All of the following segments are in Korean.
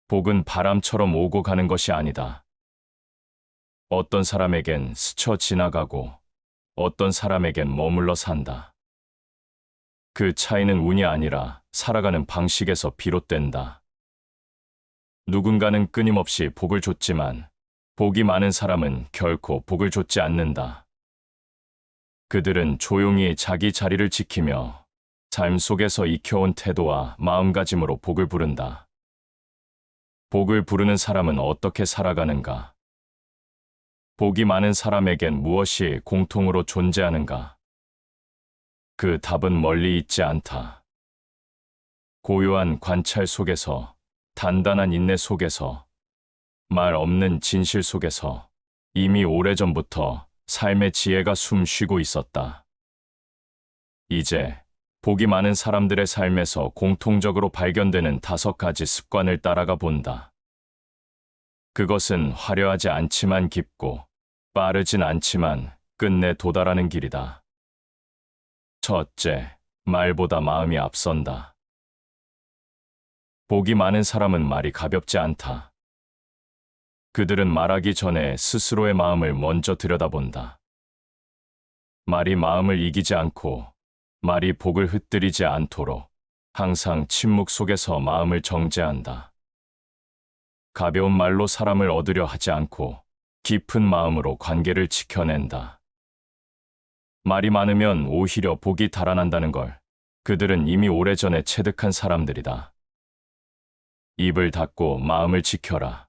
복은 바람처럼 오고 가는 것이 아니다. 어떤 사람에겐 스쳐 지나가고 어떤 사람에겐 머물러 산다. 그 차이는 운이 아니라 살아가는 방식에서 비롯된다. 누군가는 끊임없이 복을 줬지만 복이 많은 사람은 결코 복을 줬지 않는다. 그들은 조용히 자기 자리를 지키며 삶 속에서 익혀온 태도와 마음가짐으로 복을 부른다. 복을 부르는 사람은 어떻게 살아가는가? 복이 많은 사람에겐 무엇이 공통으로 존재하는가? 그 답은 멀리 있지 않다. 고요한 관찰 속에서, 단단한 인내 속에서, 말 없는 진실 속에서 이미 오래전부터 삶의 지혜가 숨 쉬고 있었다. 이제 복이 많은 사람들의 삶에서 공통적으로 발견되는 5가지 습관을 따라가 본다. 그것은 화려하지 않지만 깊고 빠르진 않지만 끝내 도달하는 길이다. 첫째, 말보다 마음이 앞선다. 복이 많은 사람은 말이 가볍지 않다. 그들은 말하기 전에 스스로의 마음을 먼저 들여다본다. 말이 마음을 이기지 않고 말이 복을 흩뜨리지 않도록 항상 침묵 속에서 마음을 정제한다. 가벼운 말로 사람을 얻으려 하지 않고 깊은 마음으로 관계를 지켜낸다. 말이 많으면 오히려 복이 달아난다는 걸 그들은 이미 오래전에 체득한 사람들이다. 입을 닫고 마음을 지켜라.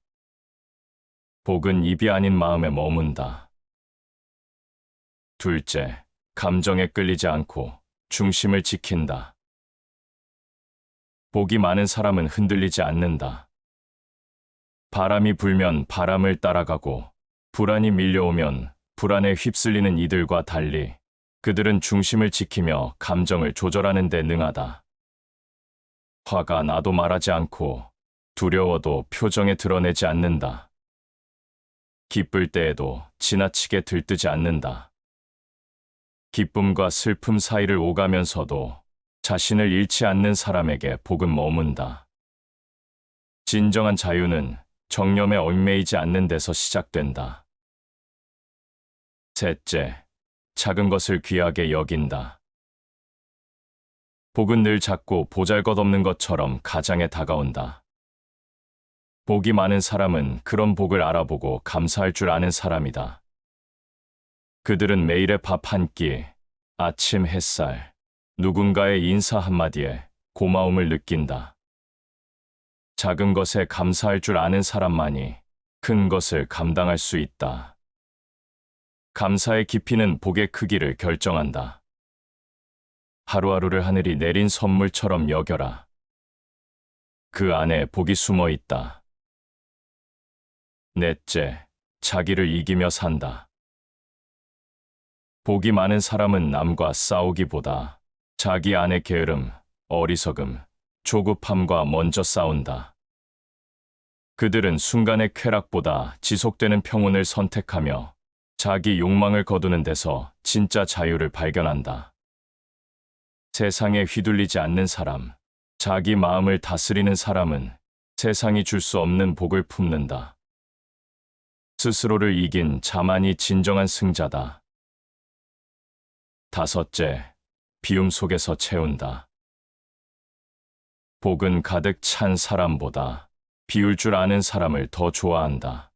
복은 입이 아닌 마음에 머문다. 둘째, 감정에 끌리지 않고 중심을 지킨다. 복이 많은 사람은 흔들리지 않는다. 바람이 불면 바람을 따라가고 불안이 밀려오면 불안에 휩쓸리는 이들과 달리 그들은 중심을 지키며 감정을 조절하는 데 능하다. 화가 나도 말하지 않고 두려워도 표정에 드러내지 않는다. 기쁠 때에도 지나치게 들뜨지 않는다. 기쁨과 슬픔 사이를 오가면서도 자신을 잃지 않는 사람에게 복은 머문다. 진정한 자유는 정념에 얽매이지 않는 데서 시작된다. 셋째, 작은 것을 귀하게 여긴다. 복은 늘 작고 보잘것없는 것처럼 가장에 다가온다. 복이 많은 사람은 그런 복을 알아보고 감사할 줄 아는 사람이다. 그들은 매일의 밥 한 끼, 아침 햇살, 누군가의 인사 한마디에 고마움을 느낀다. 작은 것에 감사할 줄 아는 사람만이 큰 것을 감당할 수 있다. 감사의 깊이는 복의 크기를 결정한다. 하루하루를 하늘이 내린 선물처럼 여겨라. 그 안에 복이 숨어 있다. 넷째, 자기를 이기며 산다. 복이 많은 사람은 남과 싸우기보다 자기 안의 게으름, 어리석음, 조급함과 먼저 싸운다. 그들은 순간의 쾌락보다 지속되는 평온을 선택하며 자기 욕망을 거두는 데서 진짜 자유를 발견한다. 세상에 휘둘리지 않는 사람, 자기 마음을 다스리는 사람은 세상이 줄 수 없는 복을 품는다. 스스로를 이긴 자만이 진정한 승자다. 다섯째, 비움 속에서 채운다. 복은 가득 찬 사람보다 비울 줄 아는 사람을 더 좋아한다.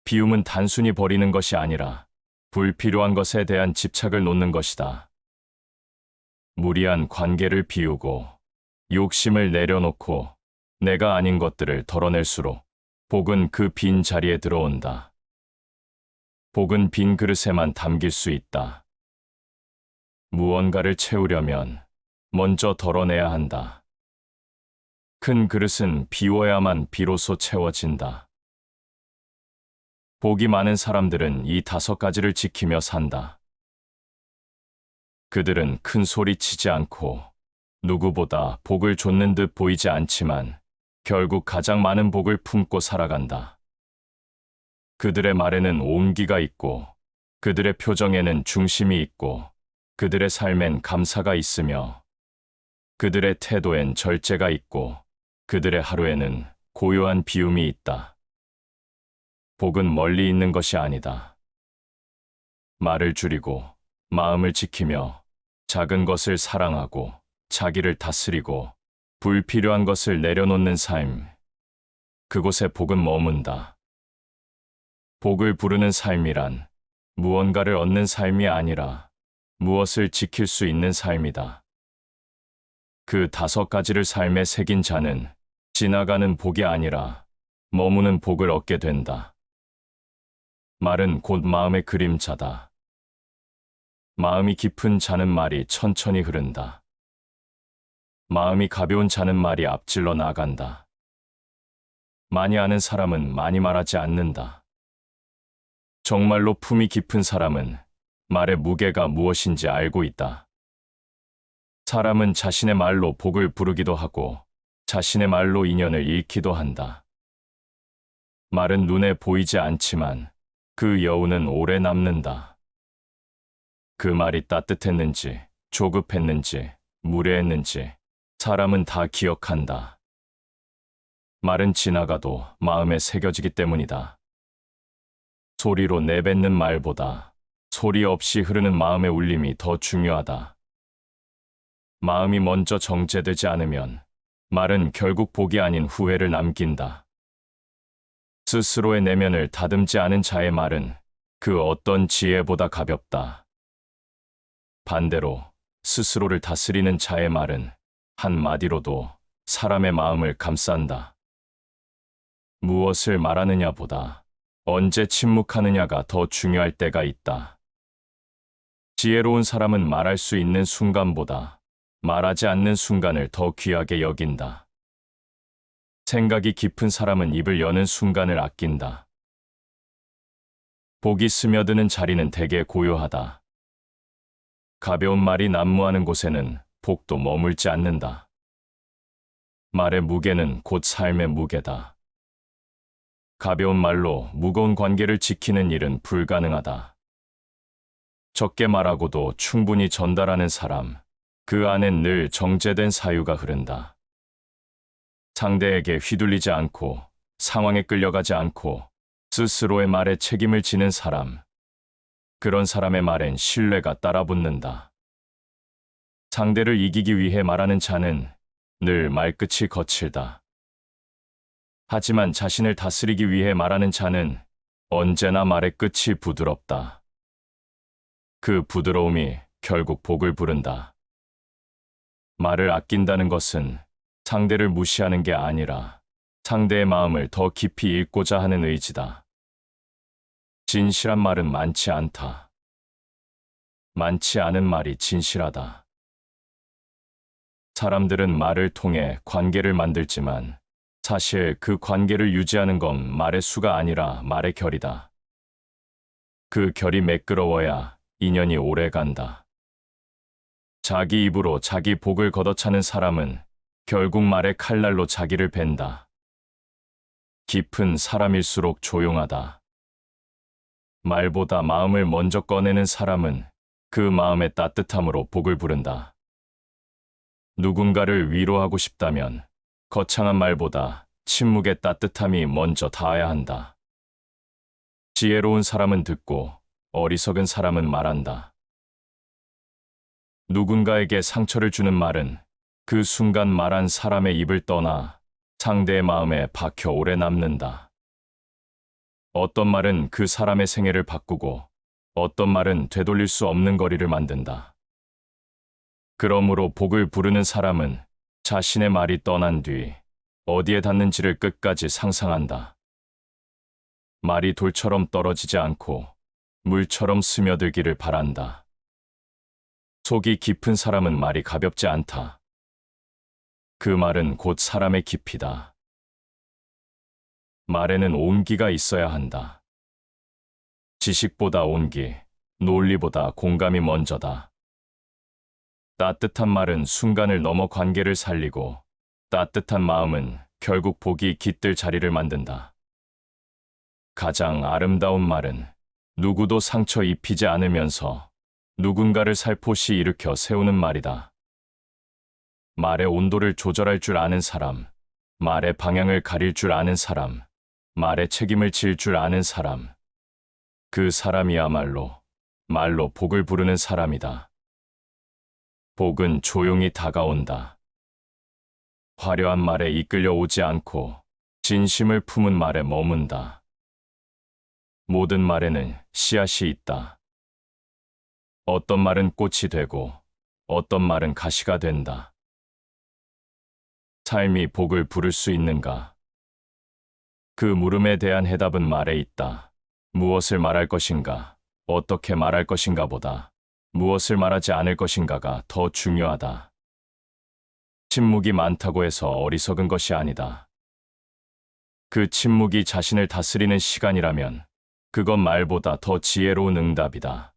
비움은 단순히 버리는 것이 아니라 불필요한 것에 대한 집착을 놓는 것이다. 무리한 관계를 비우고 욕심을 내려놓고 내가 아닌 것들을 덜어낼수록 복은 그 빈 자리에 들어온다. 복은 빈 그릇에만 담길 수 있다. 무언가를 채우려면 먼저 덜어내야 한다. 큰 그릇은 비워야만 비로소 채워진다. 복이 많은 사람들은 이 5가지를 지키며 산다. 그들은 큰 소리 치지 않고 누구보다 복을 좇는 듯 보이지 않지만 결국 가장 많은 복을 품고 살아간다. 그들의 말에는 온기가 있고 그들의 표정에는 중심이 있고 그들의 삶엔 감사가 있으며 그들의 태도엔 절제가 있고 그들의 하루에는 고요한 비움이 있다. 복은 멀리 있는 것이 아니다. 말을 줄이고 마음을 지키며 작은 것을 사랑하고 자기를 다스리고 불필요한 것을 내려놓는 삶. 그곳에 복은 머문다. 복을 부르는 삶이란 무언가를 얻는 삶이 아니라 무엇을 지킬 수 있는 삶이다. 그 5가지를 삶에 새긴 자는 지나가는 복이 아니라 머무는 복을 얻게 된다. 말은 곧 마음의 그림자다. 마음이 깊은 자는 말이 천천히 흐른다. 마음이 가벼운 자는 말이 앞질러 나간다. 많이 아는 사람은 많이 말하지 않는다. 정말로 품이 깊은 사람은 말의 무게가 무엇인지 알고 있다. 사람은 자신의 말로 복을 부르기도 하고 자신의 말로 인연을 잃기도 한다. 말은 눈에 보이지 않지만 그 여운은 오래 남는다. 그 말이 따뜻했는지, 조급했는지, 무례했는지 사람은 다 기억한다. 말은 지나가도 마음에 새겨지기 때문이다. 소리로 내뱉는 말보다 소리 없이 흐르는 마음의 울림이 더 중요하다. 마음이 먼저 정제되지 않으면 말은 결국 복이 아닌 후회를 남긴다. 스스로의 내면을 다듬지 않은 자의 말은 그 어떤 지혜보다 가볍다. 반대로 스스로를 다스리는 자의 말은 한마디로도 사람의 마음을 감싼다. 무엇을 말하느냐보다 언제 침묵하느냐가 더 중요할 때가 있다. 지혜로운 사람은 말할 수 있는 순간보다 말하지 않는 순간을 더 귀하게 여긴다. 생각이 깊은 사람은 입을 여는 순간을 아낀다. 복이 스며드는 자리는 대개 고요하다. 가벼운 말이 난무하는 곳에는 복도 머물지 않는다. 말의 무게는 곧 삶의 무게다. 가벼운 말로 무거운 관계를 지키는 일은 불가능하다. 적게 말하고도 충분히 전달하는 사람, 그 안엔 늘 정제된 사유가 흐른다. 상대에게 휘둘리지 않고 상황에 끌려가지 않고 스스로의 말에 책임을 지는 사람, 그런 사람의 말엔 신뢰가 따라붙는다. 상대를 이기기 위해 말하는 자는 늘 말끝이 거칠다. 하지만 자신을 다스리기 위해 말하는 자는 언제나 말의 끝이 부드럽다. 그 부드러움이 결국 복을 부른다. 말을 아낀다는 것은 상대를 무시하는 게 아니라 상대의 마음을 더 깊이 읽고자 하는 의지다. 진실한 말은 많지 않다. 많지 않은 말이 진실하다. 사람들은 말을 통해 관계를 만들지만 사실 그 관계를 유지하는 건 말의 수가 아니라 말의 결이다. 그 결이 매끄러워야 인연이 오래 간다. 자기 입으로 자기 복을 걷어차는 사람은 결국 말의 칼날로 자기를 벤다. 깊은 사람일수록 조용하다. 말보다 마음을 먼저 꺼내는 사람은 그 마음의 따뜻함으로 복을 부른다. 누군가를 위로하고 싶다면 거창한 말보다 침묵의 따뜻함이 먼저 닿아야 한다. 지혜로운 사람은 듣고 어리석은 사람은 말한다. 누군가에게 상처를 주는 말은 그 순간 말한 사람의 입을 떠나 상대의 마음에 박혀 오래 남는다. 어떤 말은 그 사람의 생애를 바꾸고 어떤 말은 되돌릴 수 없는 거리를 만든다. 그러므로 복을 부르는 사람은 자신의 말이 떠난 뒤 어디에 닿는지를 끝까지 상상한다. 말이 돌처럼 떨어지지 않고 물처럼 스며들기를 바란다. 속이 깊은 사람은 말이 가볍지 않다. 그 말은 곧 사람의 깊이다. 말에는 온기가 있어야 한다. 지식보다 온기, 논리보다 공감이 먼저다. 따뜻한 말은 순간을 넘어 관계를 살리고 따뜻한 마음은 결국 복이 깃들 자리를 만든다. 가장 아름다운 말은 누구도 상처 입히지 않으면서 누군가를 살포시 일으켜 세우는 말이다. 말의 온도를 조절할 줄 아는 사람, 말의 방향을 가릴 줄 아는 사람, 말의 책임을 질 줄 아는 사람. 그 사람이야말로 말로 복을 부르는 사람이다. 복은 조용히 다가온다. 화려한 말에 이끌려 오지 않고 진심을 품은 말에 머문다. 모든 말에는 씨앗이 있다. 어떤 말은 꽃이 되고 어떤 말은 가시가 된다. 삶이 복을 부를 수 있는가? 그 물음에 대한 해답은 말에 있다. 무엇을 말할 것인가, 어떻게 말할 것인가 보다 무엇을 말하지 않을 것인가가 더 중요하다. 침묵이 많다고 해서 어리석은 것이 아니다. 그 침묵이 자신을 다스리는 시간이라면 그건 말보다 더 지혜로운 응답이다.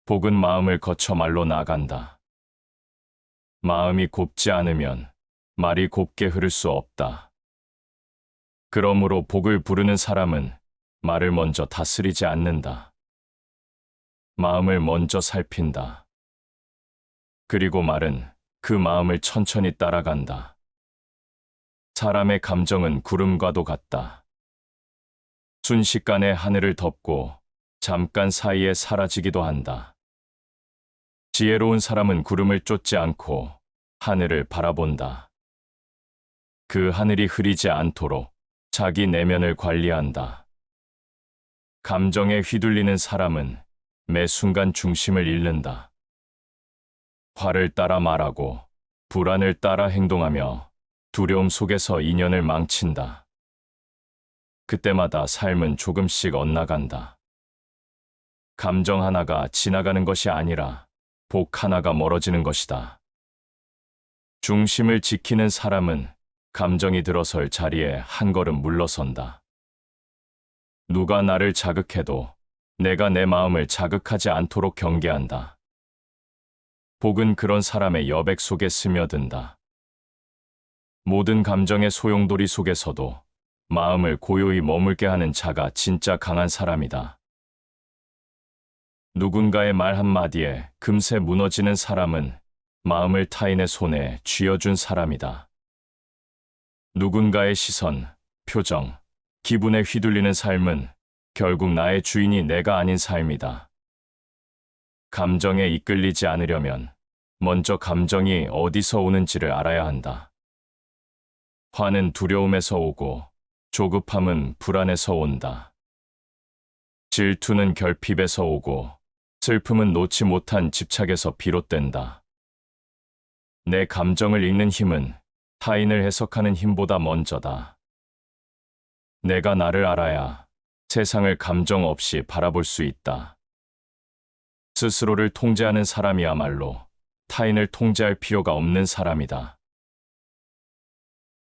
복은 마음을 거쳐 말로 나간다. 마음이 곱지 않으면 말이 곱게 흐를 수 없다. 그러므로 복을 부르는 사람은 말을 먼저 다스리지 않는다. 마음을 먼저 살핀다. 그리고 말은 그 마음을 천천히 따라간다. 사람의 감정은 구름과도 같다. 순식간에 하늘을 덮고 잠깐 사이에 사라지기도 한다. 지혜로운 사람은 구름을 쫓지 않고 하늘을 바라본다. 그 하늘이 흐리지 않도록 자기 내면을 관리한다. 감정에 휘둘리는 사람은 매 순간 중심을 잃는다. 화를 따라 말하고 불안을 따라 행동하며 두려움 속에서 인연을 망친다. 그때마다 삶은 조금씩 엇나간다. 감정 하나가 지나가는 것이 아니라 복 하나가 멀어지는 것이다. 중심을 지키는 사람은 감정이 들어설 자리에 한 걸음 물러선다. 누가 나를 자극해도 내가 내 마음을 자극하지 않도록 경계한다. 복은 그런 사람의 여백 속에 스며든다. 모든 감정의 소용돌이 속에서도 마음을 고요히 머물게 하는 자가 진짜 강한 사람이다. 누군가의 말 한마디에 금세 무너지는 사람은 마음을 타인의 손에 쥐어준 사람이다. 누군가의 시선, 표정, 기분에 휘둘리는 삶은 결국 나의 주인이 내가 아닌 삶이다. 감정에 이끌리지 않으려면 먼저 감정이 어디서 오는지를 알아야 한다. 화는 두려움에서 오고 조급함은 불안에서 온다. 질투는 결핍에서 오고 슬픔은 놓지 못한 집착에서 비롯된다. 내 감정을 읽는 힘은 타인을 해석하는 힘보다 먼저다. 내가 나를 알아야 세상을 감정 없이 바라볼 수 있다. 스스로를 통제하는 사람이야말로 타인을 통제할 필요가 없는 사람이다.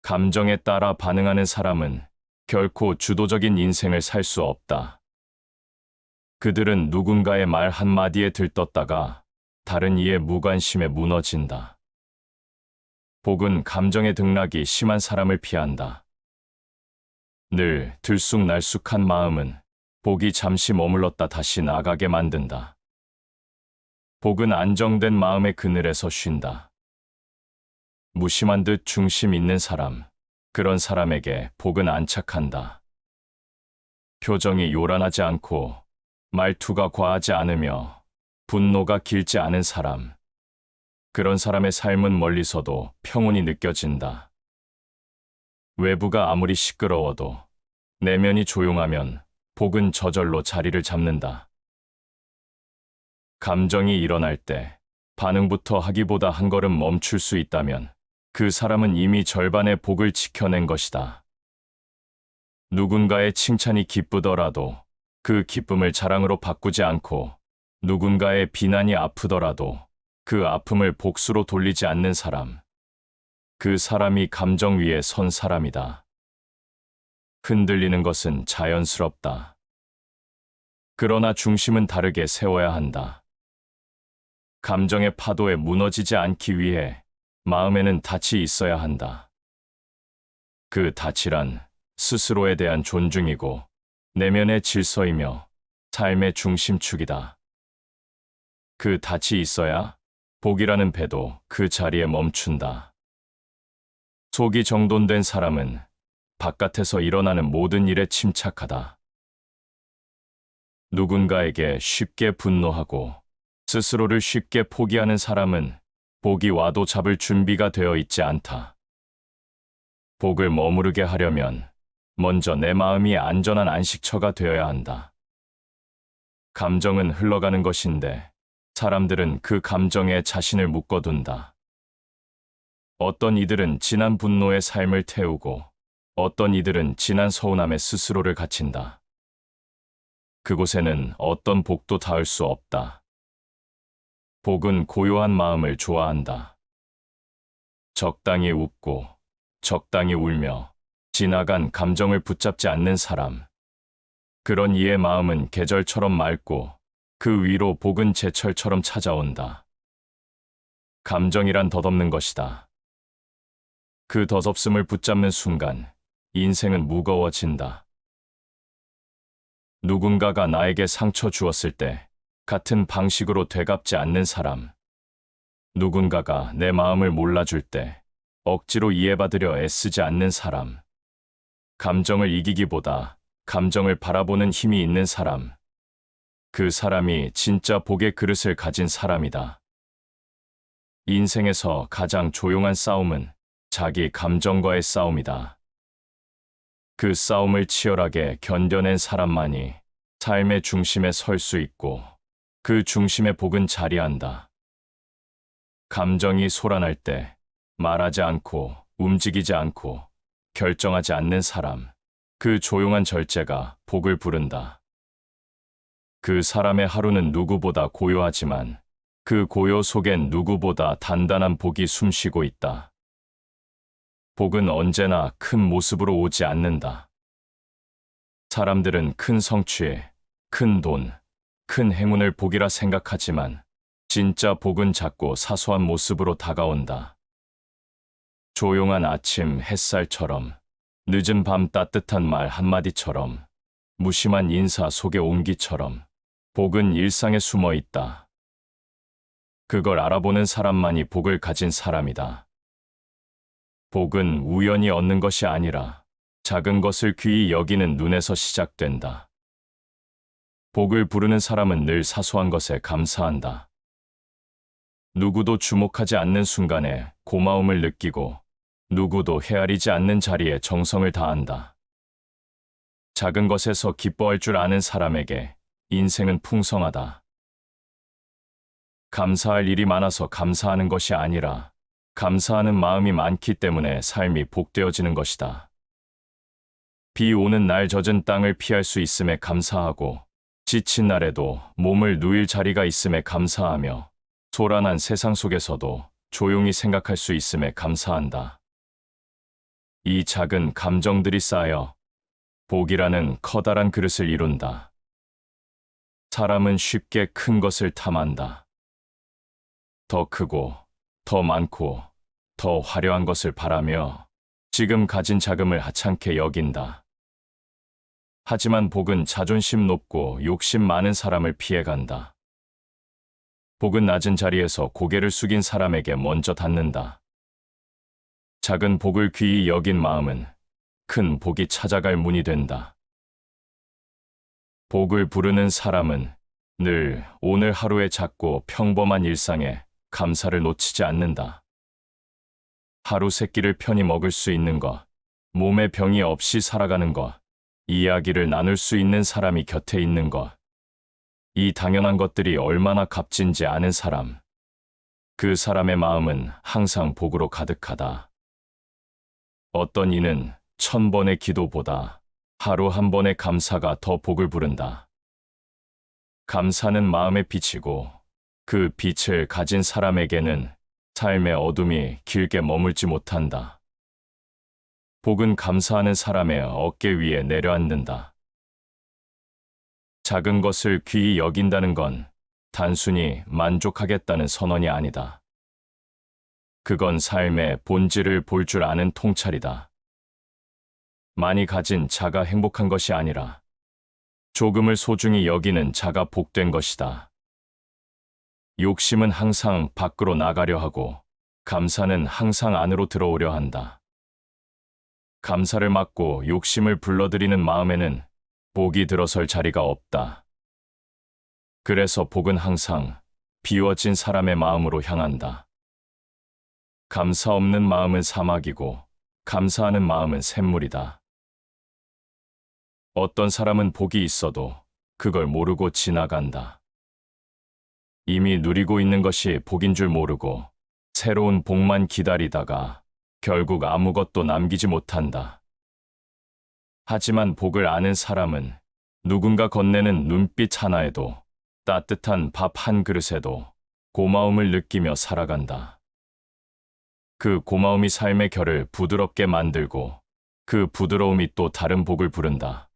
감정에 따라 반응하는 사람은 결코 주도적인 인생을 살 수 없다. 그들은 누군가의 말 한마디에 들떴다가 다른 이의 무관심에 무너진다. 복은 감정의 등락이 심한 사람을 피한다. 늘 들쑥날쑥한 마음은 복이 잠시 머물렀다 다시 나가게 만든다. 복은 안정된 마음의 그늘에서 쉰다. 무심한 듯 중심 있는 사람, 그런 사람에게 복은 안착한다. 표정이 요란하지 않고 말투가 과하지 않으며 분노가 길지 않은 사람, 그런 사람의 삶은 멀리서도 평온이 느껴진다. 외부가 아무리 시끄러워도 내면이 조용하면 복은 저절로 자리를 잡는다. 감정이 일어날 때 반응부터 하기보다 한 걸음 멈출 수 있다면 그 사람은 이미 절반의 복을 지켜낸 것이다. 누군가의 칭찬이 기쁘더라도 그 기쁨을 자랑으로 바꾸지 않고 누군가의 비난이 아프더라도 그 아픔을 복수로 돌리지 않는 사람, 그 사람이 감정 위에 선 사람이다. 흔들리는 것은 자연스럽다. 그러나 중심은 다르게 세워야 한다. 감정의 파도에 무너지지 않기 위해 마음에는 닻이 있어야 한다. 그 닻이란 스스로에 대한 존중이고 내면의 질서이며 삶의 중심축이다. 그 닻이 있어야 복이라는 배도 그 자리에 멈춘다. 속이 정돈된 사람은 바깥에서 일어나는 모든 일에 침착하다. 누군가에게 쉽게 분노하고 스스로를 쉽게 포기하는 사람은 복이 와도 잡을 준비가 되어 있지 않다. 복을 머무르게 하려면 먼저 내 마음이 안전한 안식처가 되어야 한다. 감정은 흘러가는 것인데 사람들은 그 감정에 자신을 묶어둔다. 어떤 이들은 지난 분노의 삶을 태우고 어떤 이들은 지난 서운함에 스스로를 갇힌다. 그곳에는 어떤 복도 닿을 수 없다. 복은 고요한 마음을 좋아한다. 적당히 웃고 적당히 울며 지나간 감정을 붙잡지 않는 사람. 그런 이의 마음은 계절처럼 맑고 그 위로 복은 제철처럼 찾아온다. 감정이란 덧없는 것이다. 그 덧없음을 붙잡는 순간 인생은 무거워진다. 누군가가 나에게 상처 주었을 때 같은 방식으로 되갚지 않는 사람. 누군가가 내 마음을 몰라줄 때 억지로 이해받으려 애쓰지 않는 사람. 감정을 이기기보다 감정을 바라보는 힘이 있는 사람. 그 사람이 진짜 복의 그릇을 가진 사람이다. 인생에서 가장 조용한 싸움은 자기 감정과의 싸움이다. 그 싸움을 치열하게 견뎌낸 사람만이 삶의 중심에 설 수 있고 그 중심에 복은 자리한다. 감정이 솟아날 때 말하지 않고 움직이지 않고 결정하지 않는 사람, 그 조용한 절제가 복을 부른다. 그 사람의 하루는 누구보다 고요하지만 그 고요 속엔 누구보다 단단한 복이 숨쉬고 있다. 복은 언제나 큰 모습으로 오지 않는다. 사람들은 큰 성취에, 큰 돈, 큰 행운을 복이라 생각하지만 진짜 복은 작고 사소한 모습으로 다가온다. 조용한 아침 햇살처럼, 늦은 밤 따뜻한 말 한마디처럼, 무심한 인사 속의 온기처럼 복은 일상에 숨어 있다. 그걸 알아보는 사람만이 복을 가진 사람이다. 복은 우연히 얻는 것이 아니라 작은 것을 귀히 여기는 눈에서 시작된다. 복을 부르는 사람은 늘 사소한 것에 감사한다. 누구도 주목하지 않는 순간에 고마움을 느끼고 누구도 헤아리지 않는 자리에 정성을 다한다. 작은 것에서 기뻐할 줄 아는 사람에게 인생은 풍성하다. 감사할 일이 많아서 감사하는 것이 아니라 감사하는 마음이 많기 때문에 삶이 복되어지는 것이다. 비 오는 날 젖은 땅을 피할 수 있음에 감사하고 지친 날에도 몸을 누일 자리가 있음에 감사하며 소란한 세상 속에서도 조용히 생각할 수 있음에 감사한다. 이 작은 감정들이 쌓여 복이라는 커다란 그릇을 이룬다. 사람은 쉽게 큰 것을 탐한다. 더 크고 더 많고 더 화려한 것을 바라며 지금 가진 자금을 하찮게 여긴다. 하지만 복은 자존심 높고 욕심 많은 사람을 피해간다. 복은 낮은 자리에서 고개를 숙인 사람에게 먼저 닿는다. 작은 복을 귀히 여긴 마음은 큰 복이 찾아갈 문이 된다. 복을 부르는 사람은 늘 오늘 하루의 작고 평범한 일상에 감사를 놓치지 않는다. 하루 세 끼를 편히 먹을 수 있는 것, 몸에 병이 없이 살아가는 것, 이야기를 나눌 수 있는 사람이 곁에 있는 것, 이 당연한 것들이 얼마나 값진지 아는 사람, 그 사람의 마음은 항상 복으로 가득하다. 어떤 이는 1000번의 기도보다 하루 한 번의 감사가 더 복을 부른다. 감사는 마음의 빛이고 그 빛을 가진 사람에게는 삶의 어둠이 길게 머물지 못한다. 복은 감사하는 사람의 어깨 위에 내려앉는다. 작은 것을 귀히 여긴다는 건 단순히 만족하겠다는 선언이 아니다. 그건 삶의 본질을 볼 줄 아는 통찰이다. 많이 가진 자가 행복한 것이 아니라 조금을 소중히 여기는 자가 복된 것이다. 욕심은 항상 밖으로 나가려 하고 감사는 항상 안으로 들어오려 한다. 감사를 막고 욕심을 불러들이는 마음에는 복이 들어설 자리가 없다. 그래서 복은 항상 비워진 사람의 마음으로 향한다. 감사 없는 마음은 사막이고 감사하는 마음은 샘물이다. 어떤 사람은 복이 있어도 그걸 모르고 지나간다. 이미 누리고 있는 것이 복인 줄 모르고 새로운 복만 기다리다가 결국 아무것도 남기지 못한다. 하지만 복을 아는 사람은 누군가 건네는 눈빛 하나에도 따뜻한 밥 한 그릇에도 고마움을 느끼며 살아간다. 그 고마움이 삶의 결을 부드럽게 만들고 그 부드러움이 또 다른 복을 부른다.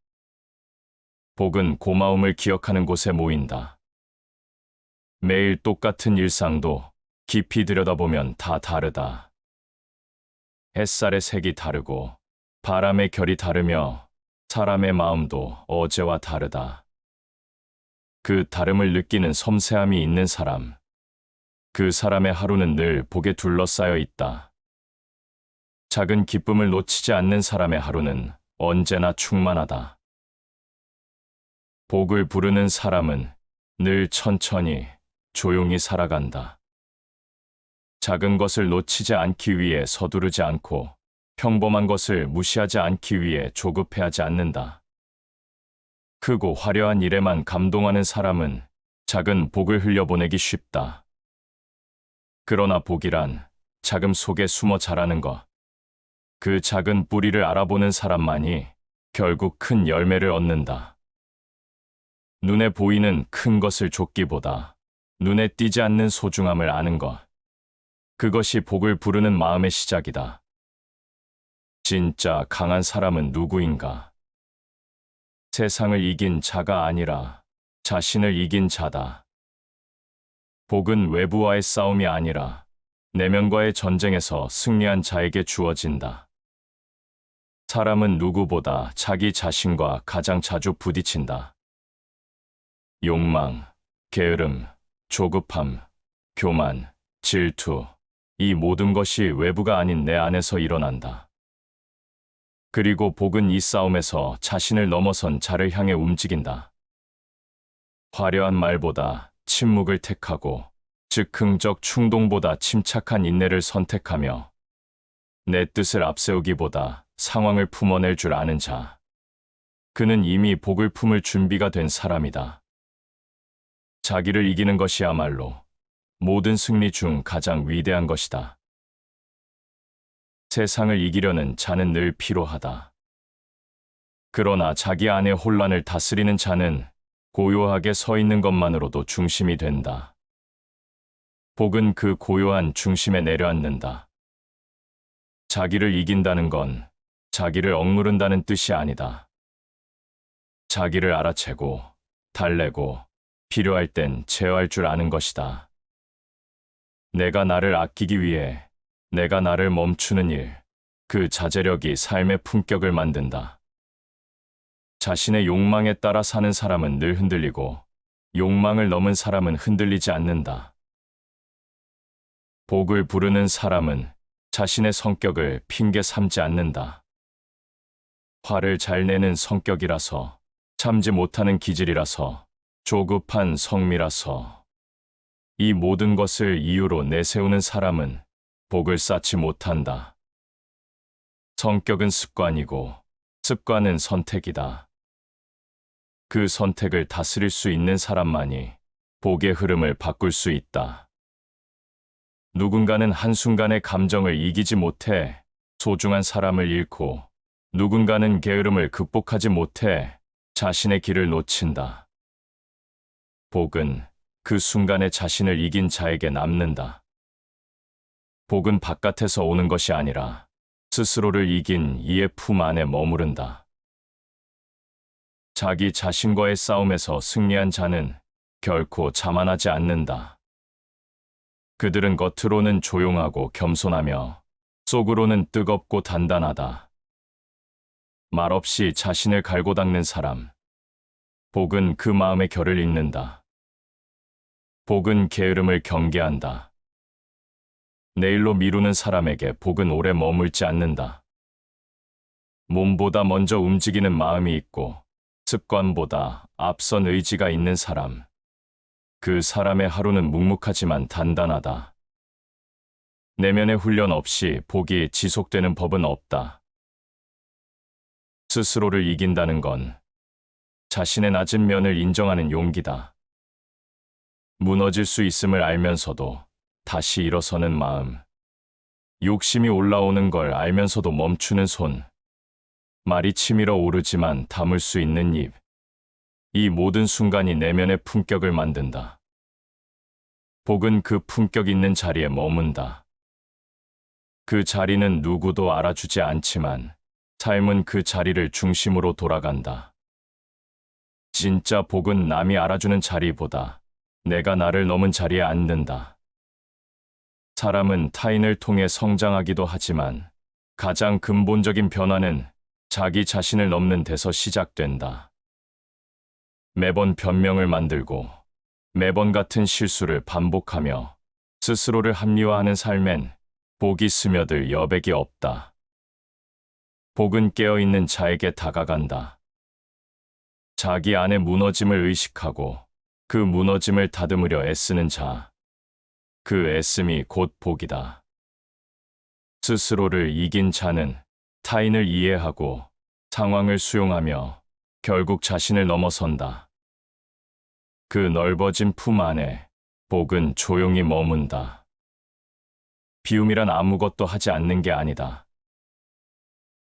복은 고마움을 기억하는 곳에 모인다. 매일 똑같은 일상도 깊이 들여다보면 다 다르다. 햇살의 색이 다르고 바람의 결이 다르며 사람의 마음도 어제와 다르다. 그 다름을 느끼는 섬세함이 있는 사람, 그 사람의 하루는 늘 복에 둘러싸여 있다. 작은 기쁨을 놓치지 않는 사람의 하루는 언제나 충만하다. 복을 부르는 사람은 늘 천천히 조용히 살아간다. 작은 것을 놓치지 않기 위해 서두르지 않고 평범한 것을 무시하지 않기 위해 조급해하지 않는다. 크고 화려한 일에만 감동하는 사람은 작은 복을 흘려보내기 쉽다. 그러나 복이란 자금 속에 숨어 자라는 것, 그 작은 뿌리를 알아보는 사람만이 결국 큰 열매를 얻는다. 눈에 보이는 큰 것을 좇기보다 눈에 띄지 않는 소중함을 아는 것, 그것이 복을 부르는 마음의 시작이다. 진짜 강한 사람은 누구인가? 세상을 이긴 자가 아니라 자신을 이긴 자다. 복은 외부와의 싸움이 아니라 내면과의 전쟁에서 승리한 자에게 주어진다. 사람은 누구보다 자기 자신과 가장 자주 부딪힌다. 욕망, 게으름, 조급함, 교만, 질투, 이 모든 것이 외부가 아닌 내 안에서 일어난다. 그리고 복은 이 싸움에서 자신을 넘어선 자를 향해 움직인다. 화려한 말보다 침묵을 택하고 즉흥적 충동보다 침착한 인내를 선택하며 내 뜻을 앞세우기보다 상황을 품어낼 줄 아는 자. 그는 이미 복을 품을 준비가 된 사람이다. 자기를 이기는 것이야말로 모든 승리 중 가장 위대한 것이다. 세상을 이기려는 자는 늘 필요하다. 그러나 자기 안의 혼란을 다스리는 자는 고요하게 서 있는 것만으로도 중심이 된다. 복은 그 고요한 중심에 내려앉는다. 자기를 이긴다는 건 자기를 억누른다는 뜻이 아니다. 자기를 알아채고 달래고 필요할 땐 제어할 줄 아는 것이다. 내가 나를 아끼기 위해 내가 나를 멈추는 일, 그 자제력이 삶의 품격을 만든다. 자신의 욕망에 따라 사는 사람은 늘 흔들리고 욕망을 넘은 사람은 흔들리지 않는다. 복을 부르는 사람은 자신의 성격을 핑계 삼지 않는다. 화를 잘 내는 성격이라서, 참지 못하는 기질이라서, 조급한 성미라서, 이 모든 것을 이유로 내세우는 사람은 복을 쌓지 못한다. 성격은 습관이고 습관은 선택이다. 그 선택을 다스릴 수 있는 사람만이 복의 흐름을 바꿀 수 있다. 누군가는 한순간의 감정을 이기지 못해 소중한 사람을 잃고 누군가는 게으름을 극복하지 못해 자신의 길을 놓친다. 복은 그 순간에 자신을 이긴 자에게 남는다. 복은 바깥에서 오는 것이 아니라 스스로를 이긴 이의 품 안에 머무른다. 자기 자신과의 싸움에서 승리한 자는 결코 자만하지 않는다. 그들은 겉으로는 조용하고 겸손하며 속으로는 뜨겁고 단단하다. 말없이 자신을 갈고 닦는 사람. 복은 그 마음의 결을 읽는다. 복은 게으름을 경계한다. 내일로 미루는 사람에게 복은 오래 머물지 않는다. 몸보다 먼저 움직이는 마음이 있고 습관보다 앞선 의지가 있는 사람. 그 사람의 하루는 묵묵하지만 단단하다. 내면의 훈련 없이 복이 지속되는 법은 없다. 스스로를 이긴다는 건 자신의 낮은 면을 인정하는 용기다. 무너질 수 있음을 알면서도 다시 일어서는 마음. 욕심이 올라오는 걸 알면서도 멈추는 손. 말이 치밀어 오르지만 담을 수 있는 입. 이 모든 순간이 내면의 품격을 만든다. 복은 그 품격 있는 자리에 머문다. 그 자리는 누구도 알아주지 않지만 삶은 그 자리를 중심으로 돌아간다. 진짜 복은 남이 알아주는 자리보다 내가 나를 넘은 자리에 앉는다. 사람은 타인을 통해 성장하기도 하지만 가장 근본적인 변화는 자기 자신을 넘는 데서 시작된다. 매번 변명을 만들고 매번 같은 실수를 반복하며 스스로를 합리화하는 삶엔 복이 스며들 여백이 없다. 복은 깨어있는 자에게 다가간다. 자기 안의 무너짐을 의식하고 그 무너짐을 다듬으려 애쓰는 자. 그 애씀이 곧 복이다. 스스로를 이긴 자는 타인을 이해하고 상황을 수용하며 결국 자신을 넘어선다. 그 넓어진 품 안에 복은 조용히 머문다. 비움이란 아무것도 하지 않는 게 아니다.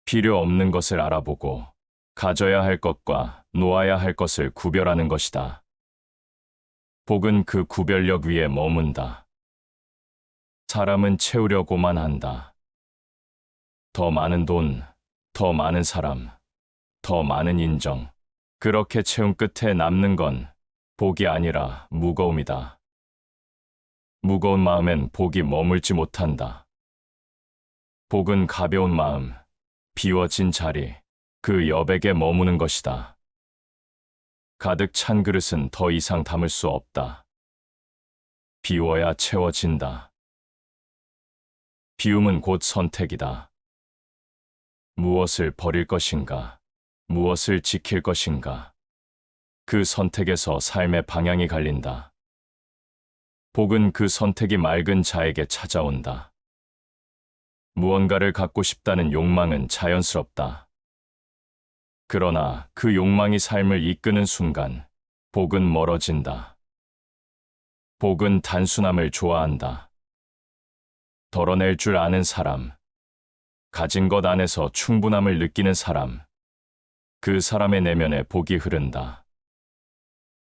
필요 없는 것을 알아보고 가져야 할 것과 놓아야 할 것을 구별하는 것이다. 복은 그 구별력 위에 머문다. 사람은 채우려고만 한다. 더 많은 돈, 더 많은 사람, 더 많은 인정. 그렇게 채운 끝에 남는 건 복이 아니라 무거움이다. 무거운 마음엔 복이 머물지 못한다. 복은 가벼운 마음, 비워진 자리, 그 여백에 머무는 것이다. 가득 찬 그릇은 더 이상 담을 수 없다. 비워야 채워진다. 비움은 곧 선택이다. 무엇을 버릴 것인가, 무엇을 지킬 것인가. 그 선택에서 삶의 방향이 갈린다. 복은 그 선택이 맑은 자에게 찾아온다. 무언가를 갖고 싶다는 욕망은 자연스럽다. 그러나 그 욕망이 삶을 이끄는 순간 복은 멀어진다. 복은 단순함을 좋아한다. 덜어낼 줄 아는 사람, 가진 것 안에서 충분함을 느끼는 사람, 그 사람의 내면에 복이 흐른다.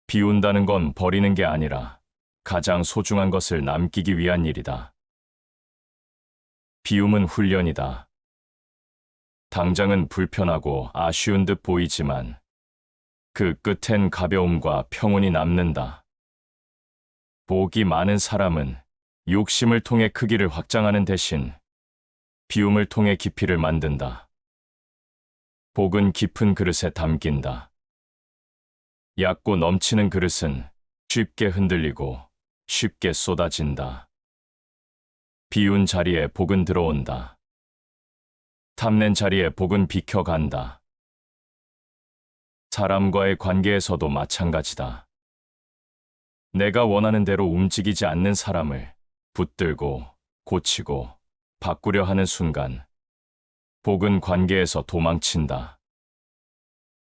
비운다는 건 버리는 게 아니라 가장 소중한 것을 남기기 위한 일이다. 비움은 훈련이다. 당장은 불편하고 아쉬운 듯 보이지만 그 끝엔 가벼움과 평온이 남는다. 복이 많은 사람은 욕심을 통해 크기를 확장하는 대신 비움을 통해 깊이를 만든다. 복은 깊은 그릇에 담긴다. 얕고 넘치는 그릇은 쉽게 흔들리고 쉽게 쏟아진다. 비운 자리에 복은 들어온다. 탐낸 자리에 복은 비켜간다. 사람과의 관계에서도 마찬가지다. 내가 원하는 대로 움직이지 않는 사람을 붙들고 고치고 바꾸려 하는 순간 복은 관계에서 도망친다.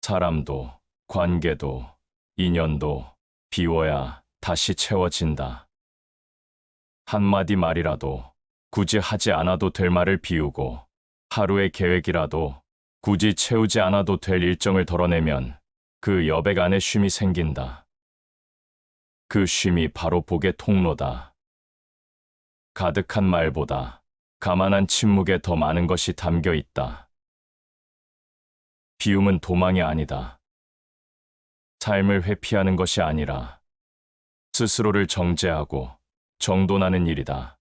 사람도 관계도 인연도 비워야 다시 채워진다. 한마디 말이라도 굳이 하지 않아도 될 말을 비우고 하루의 계획이라도 굳이 채우지 않아도 될 일정을 덜어내면 그 여백 안에 쉼이 생긴다. 그 쉼이 바로 복의 통로다. 가득한 말보다 가만한 침묵에 더 많은 것이 담겨 있다. 비움은 도망이 아니다. 삶을 회피하는 것이 아니라 스스로를 정죄하고 정돈하는 일이다.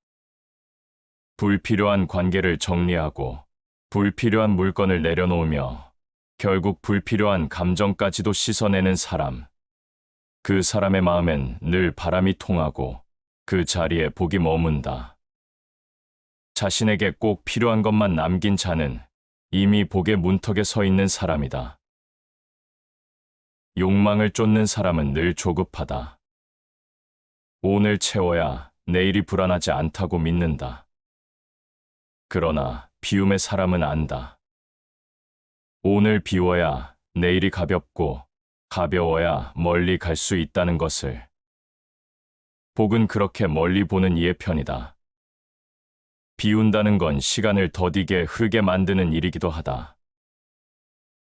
불필요한 관계를 정리하고 불필요한 물건을 내려놓으며 결국 불필요한 감정까지도 씻어내는 사람. 그 사람의 마음엔 늘 바람이 통하고 그 자리에 복이 머문다. 자신에게 꼭 필요한 것만 남긴 자는 이미 복의 문턱에 서 있는 사람이다. 욕망을 쫓는 사람은 늘 조급하다. 오늘 채워야 내일이 불안하지 않다고 믿는다. 그러나 비움의 사람은 안다. 오늘 비워야 내일이 가볍고 가벼워야 멀리 갈 수 있다는 것을. 복은 그렇게 멀리 보는 이의 편이다. 비운다는 건 시간을 더디게 흐르게 만드는 일이기도 하다.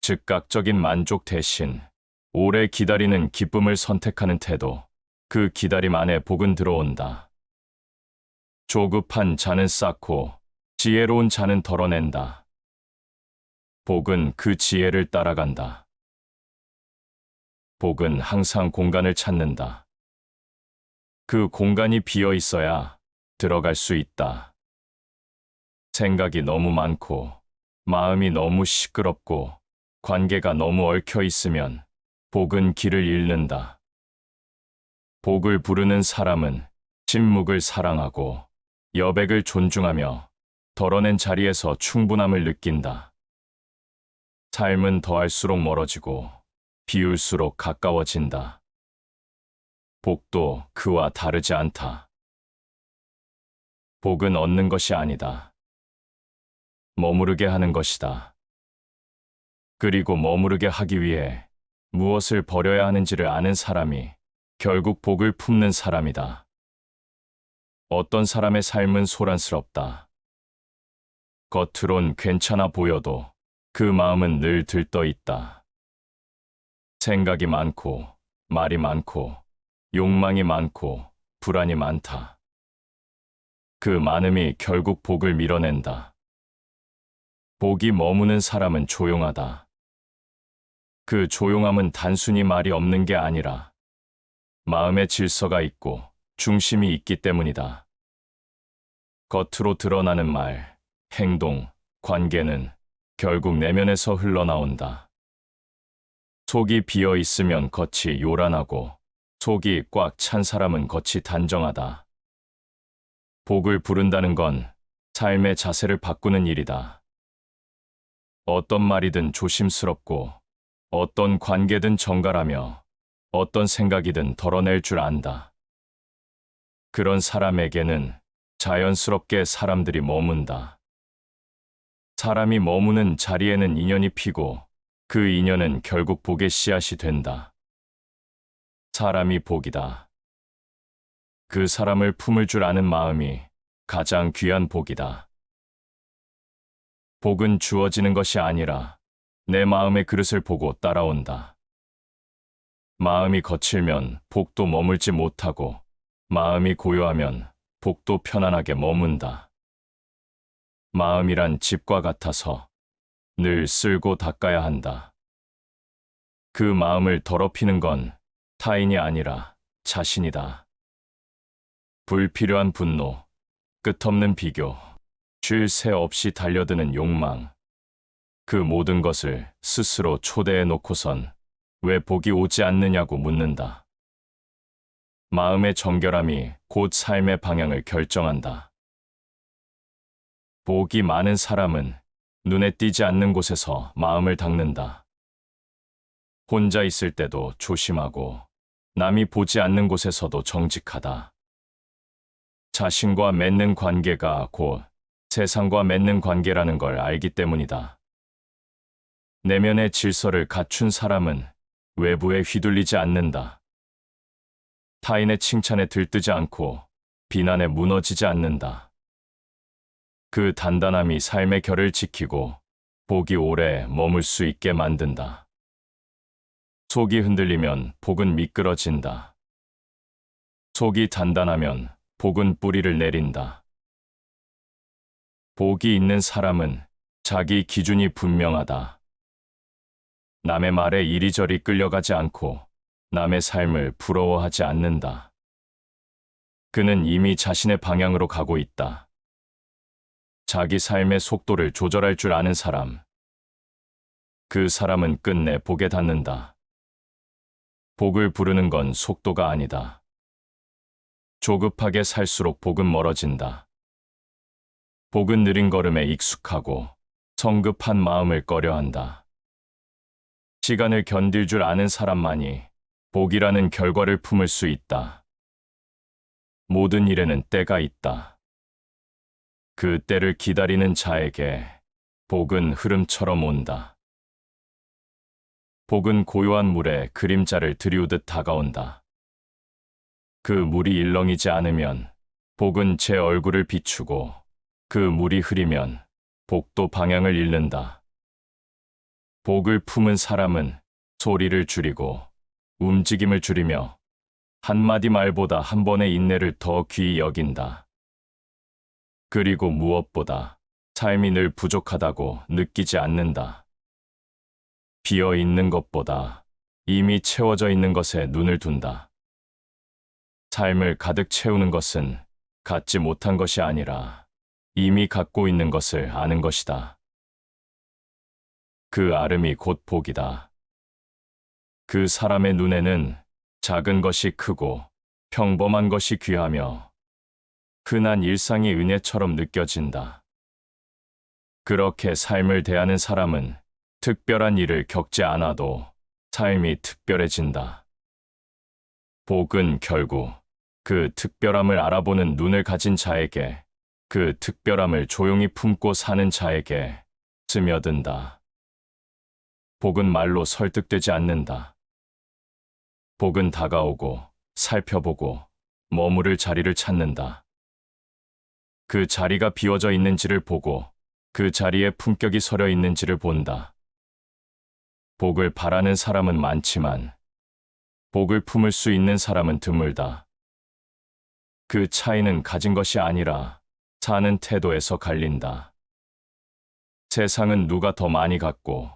즉각적인 만족 대신 오래 기다리는 기쁨을 선택하는 태도, 그 기다림 안에 복은 들어온다. 조급한 자는 쌓고 지혜로운 자는 덜어낸다. 복은 그 지혜를 따라간다. 복은 항상 공간을 찾는다. 그 공간이 비어 있어야 들어갈 수 있다. 생각이 너무 많고, 마음이 너무 시끄럽고, 관계가 너무 얽혀 있으면 복은 길을 잃는다. 복을 부르는 사람은 침묵을 사랑하고 여백을 존중하며 덜어낸 자리에서 충분함을 느낀다. 삶은 더할수록 멀어지고 비울수록 가까워진다. 복도 그와 다르지 않다. 복은 얻는 것이 아니다. 머무르게 하는 것이다. 그리고 머무르게 하기 위해 무엇을 버려야 하는지를 아는 사람이 결국 복을 품는 사람이다. 어떤 사람의 삶은 소란스럽다. 겉으론 괜찮아 보여도 그 마음은 늘 들떠 있다. 생각이 많고, 말이 많고, 욕망이 많고, 불안이 많다. 그 많음이 결국 복을 밀어낸다. 복이 머무는 사람은 조용하다. 그 조용함은 단순히 말이 없는 게 아니라 마음의 질서가 있고 중심이 있기 때문이다. 겉으로 드러나는 말, 행동, 관계는 결국 내면에서 흘러나온다. 속이 비어 있으면 겉이 요란하고 속이 꽉 찬 사람은 겉이 단정하다. 복을 부른다는 건 삶의 자세를 바꾸는 일이다. 어떤 말이든 조심스럽고 어떤 관계든 정갈하며 어떤 생각이든 덜어낼 줄 안다. 그런 사람에게는 자연스럽게 사람들이 머문다. 사람이 머무는 자리에는 인연이 피고 그 인연은 결국 복의 씨앗이 된다. 사람이 복이다. 그 사람을 품을 줄 아는 마음이 가장 귀한 복이다. 복은 주어지는 것이 아니라 내 마음의 그릇을 보고 따라온다. 마음이 거칠면 복도 머물지 못하고 마음이 고요하면 복도 편안하게 머문다. 마음이란 집과 같아서 늘 쓸고 닦아야 한다. 그 마음을 더럽히는 건 타인이 아니라 자신이다. 불필요한 분노, 끝없는 비교, 쉴 새 없이 달려드는 욕망, 그 모든 것을 스스로 초대해 놓고선 왜 복이 오지 않느냐고 묻는다. 마음의 정결함이 곧 삶의 방향을 결정한다. 복이 많은 사람은 눈에 띄지 않는 곳에서 마음을 닦는다. 혼자 있을 때도 조심하고 남이 보지 않는 곳에서도 정직하다. 자신과 맺는 관계가 곧 세상과 맺는 관계라는 걸 알기 때문이다. 내면의 질서를 갖춘 사람은 외부에 휘둘리지 않는다. 타인의 칭찬에 들뜨지 않고 비난에 무너지지 않는다. 그 단단함이 삶의 결을 지키고 복이 오래 머물 수 있게 만든다. 속이 흔들리면 복은 미끄러진다. 속이 단단하면 복은 뿌리를 내린다. 복이 있는 사람은 자기 기준이 분명하다. 남의 말에 이리저리 끌려가지 않고 남의 삶을 부러워하지 않는다. 그는 이미 자신의 방향으로 가고 있다. 자기 삶의 속도를 조절할 줄 아는 사람. 그 사람은 끝내 복에 닿는다. 복을 부르는 건 속도가 아니다. 조급하게 살수록 복은 멀어진다. 복은 느린 걸음에 익숙하고 성급한 마음을 꺼려한다. 시간을 견딜 줄 아는 사람만이 복이라는 결과를 품을 수 있다. 모든 일에는 때가 있다. 그 때를 기다리는 자에게 복은 흐름처럼 온다. 복은 고요한 물에 그림자를 들이우듯 다가온다. 그 물이 일렁이지 않으면 복은 제 얼굴을 비추고 그 물이 흐리면 복도 방향을 잃는다. 복을 품은 사람은 소리를 줄이고 움직임을 줄이며 한마디 말보다 한 번의 인내를 더 귀히 여긴다. 그리고 무엇보다 삶이 늘 부족하다고 느끼지 않는다. 비어 있는 것보다 이미 채워져 있는 것에 눈을 둔다. 삶을 가득 채우는 것은 갖지 못한 것이 아니라 이미 갖고 있는 것을 아는 것이다. 그 아름이 곧 복이다. 그 사람의 눈에는 작은 것이 크고 평범한 것이 귀하며 흔한 일상이 은혜처럼 느껴진다. 그렇게 삶을 대하는 사람은 특별한 일을 겪지 않아도 삶이 특별해진다. 복은 결국 그 특별함을 알아보는 눈을 가진 자에게, 그 특별함을 조용히 품고 사는 자에게 스며든다. 복은 말로 설득되지 않는다. 복은 다가오고 살펴보고 머무를 자리를 찾는다. 그 자리가 비워져 있는지를 보고 그 자리에 품격이 서려 있는지를 본다. 복을 바라는 사람은 많지만 복을 품을 수 있는 사람은 드물다. 그 차이는 가진 것이 아니라 사는 태도에서 갈린다. 세상은 누가 더 많이 갖고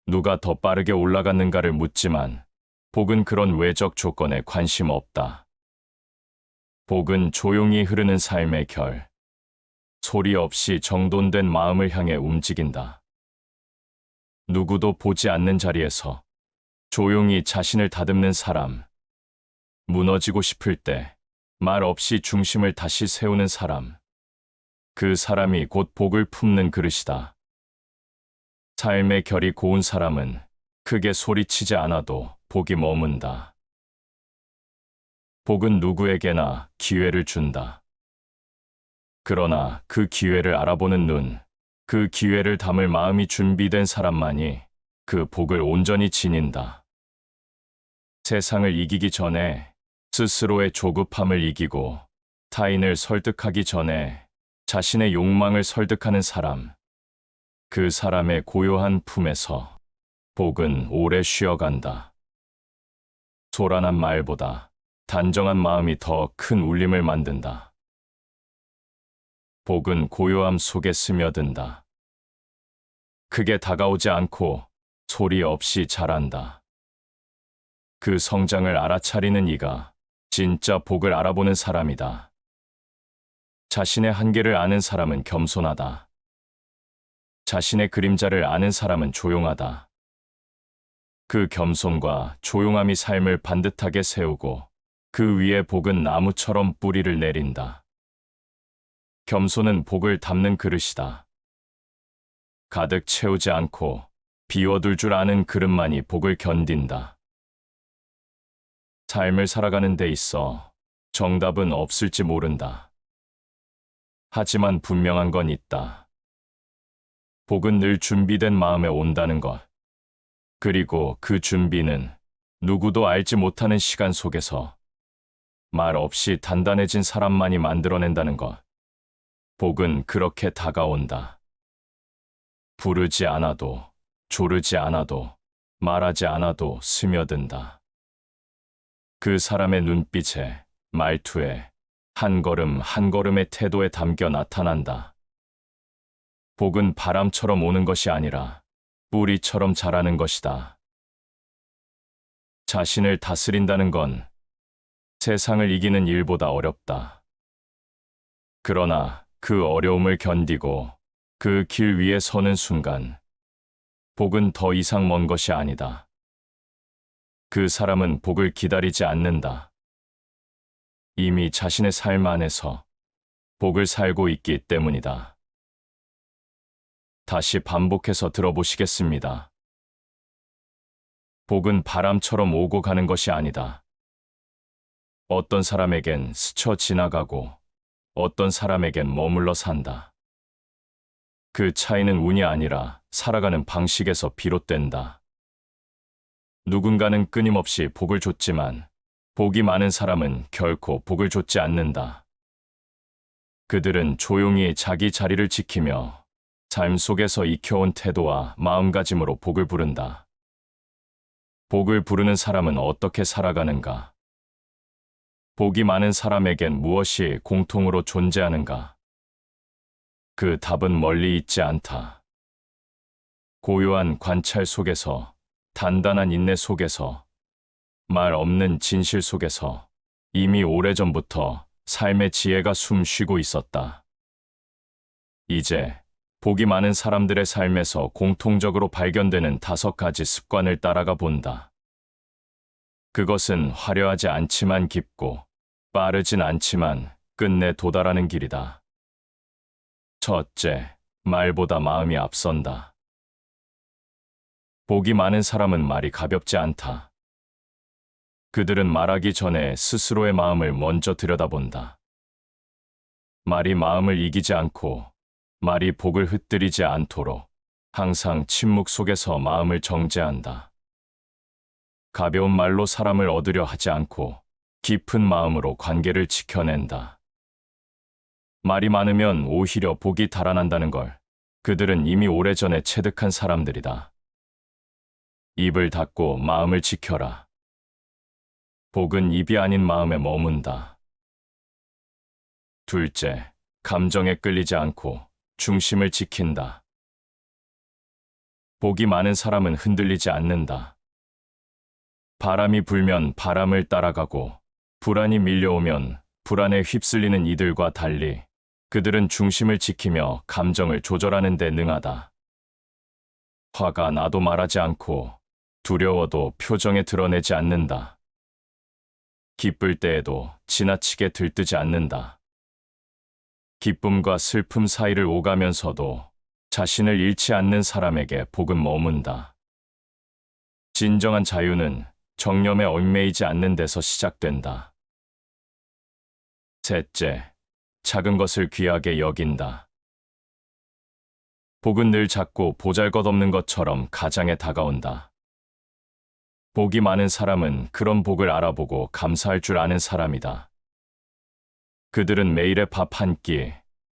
누가 더 빠르게 올라갔는가를 묻지만 복은 그런 외적 조건에 관심 없다. 복은 조용히 흐르는 삶의 결, 소리 없이 정돈된 마음을 향해 움직인다. 누구도 보지 않는 자리에서 조용히 자신을 다듬는 사람, 무너지고 싶을 때 말 없이 중심을 다시 세우는 사람, 그 사람이 곧 복을 품는 그릇이다. 삶의 결이 고운 사람은 크게 소리치지 않아도 복이 머문다. 복은 누구에게나 기회를 준다. 그러나 그 기회를 알아보는 눈, 그 기회를 담을 마음이 준비된 사람만이 그 복을 온전히 지닌다. 세상을 이기기 전에 스스로의 조급함을 이기고 타인을 설득하기 전에 자신의 욕망을 설득하는 사람, 그 사람의 고요한 품에서 복은 오래 쉬어간다. 소란한 말보다 단정한 마음이 더 큰 울림을 만든다. 복은 고요함 속에 스며든다. 크게 다가오지 않고 소리 없이 자란다. 그 성장을 알아차리는 이가 진짜 복을 알아보는 사람이다. 자신의 한계를 아는 사람은 겸손하다. 자신의 그림자를 아는 사람은 조용하다. 그 겸손과 조용함이 삶을 반듯하게 세우고 그 위에 복은 나무처럼 뿌리를 내린다. 겸손은 복을 담는 그릇이다. 가득 채우지 않고 비워둘 줄 아는 그릇만이 복을 견딘다. 삶을 살아가는 데 있어 정답은 없을지 모른다. 하지만 분명한 건 있다. 복은 늘 준비된 마음에 온다는 것. 그리고 그 준비는 누구도 알지 못하는 시간 속에서 말 없이 단단해진 사람만이 만들어낸다는 것. 복은 그렇게 다가온다. 부르지 않아도, 조르지 않아도, 말하지 않아도 스며든다. 그 사람의 눈빛에, 말투에, 한 걸음 한 걸음의 태도에 담겨 나타난다. 복은 바람처럼 오는 것이 아니라 뿌리처럼 자라는 것이다. 자신을 다스린다는 건 세상을 이기는 일보다 어렵다. 그러나 그 어려움을 견디고 그 길 위에 서는 순간 복은 더 이상 먼 것이 아니다. 그 사람은 복을 기다리지 않는다. 이미 자신의 삶 안에서 복을 살고 있기 때문이다. 다시 반복해서 들어보시겠습니다. 복은 바람처럼 오고 가는 것이 아니다. 어떤 사람에겐 스쳐 지나가고 어떤 사람에겐 머물러 산다. 그 차이는 운이 아니라 살아가는 방식에서 비롯된다. 누군가는 끊임없이 복을 줬지만 복이 많은 사람은 결코 복을 줬지 않는다. 그들은 조용히 자기 자리를 지키며 삶 속에서 익혀온 태도와 마음가짐으로 복을 부른다. 복을 부르는 사람은 어떻게 살아가는가? 복이 많은 사람에겐 무엇이 공통으로 존재하는가? 그 답은 멀리 있지 않다. 고요한 관찰 속에서, 단단한 인내 속에서, 말 없는 진실 속에서 이미 오래전부터 삶의 지혜가 숨 쉬고 있었다. 이제 복이 많은 사람들의 삶에서 공통적으로 발견되는 5가지 습관을 따라가 본다. 그것은 화려하지 않지만 깊고 빠르진 않지만 끝내 도달하는 길이다. 첫째, 말보다 마음이 앞선다. 복이 많은 사람은 말이 가볍지 않다. 그들은 말하기 전에 스스로의 마음을 먼저 들여다본다. 말이 마음을 이기지 않고 말이 복을 흩뜨리지 않도록 항상 침묵 속에서 마음을 정제한다. 가벼운 말로 사람을 얻으려 하지 않고 깊은 마음으로 관계를 지켜낸다. 말이 많으면 오히려 복이 달아난다는 걸 그들은 이미 오래전에 체득한 사람들이다. 입을 닫고 마음을 지켜라. 복은 입이 아닌 마음에 머문다. 둘째, 감정에 끌리지 않고 중심을 지킨다. 복이 많은 사람은 흔들리지 않는다. 바람이 불면 바람을 따라가고 불안이 밀려오면 불안에 휩쓸리는 이들과 달리 그들은 중심을 지키며 감정을 조절하는 데 능하다. 화가 나도 말하지 않고 두려워도 표정에 드러내지 않는다. 기쁠 때에도 지나치게 들뜨지 않는다. 기쁨과 슬픔 사이를 오가면서도 자신을 잃지 않는 사람에게 복은 머문다. 진정한 자유는 정념에 얽매이지 않는 데서 시작된다. 셋째, 작은 것을 귀하게 여긴다. 복은 늘 작고 보잘것없는 것처럼 가장에 다가온다. 복이 많은 사람은 그런 복을 알아보고 감사할 줄 아는 사람이다. 그들은 매일의 밥 한 끼,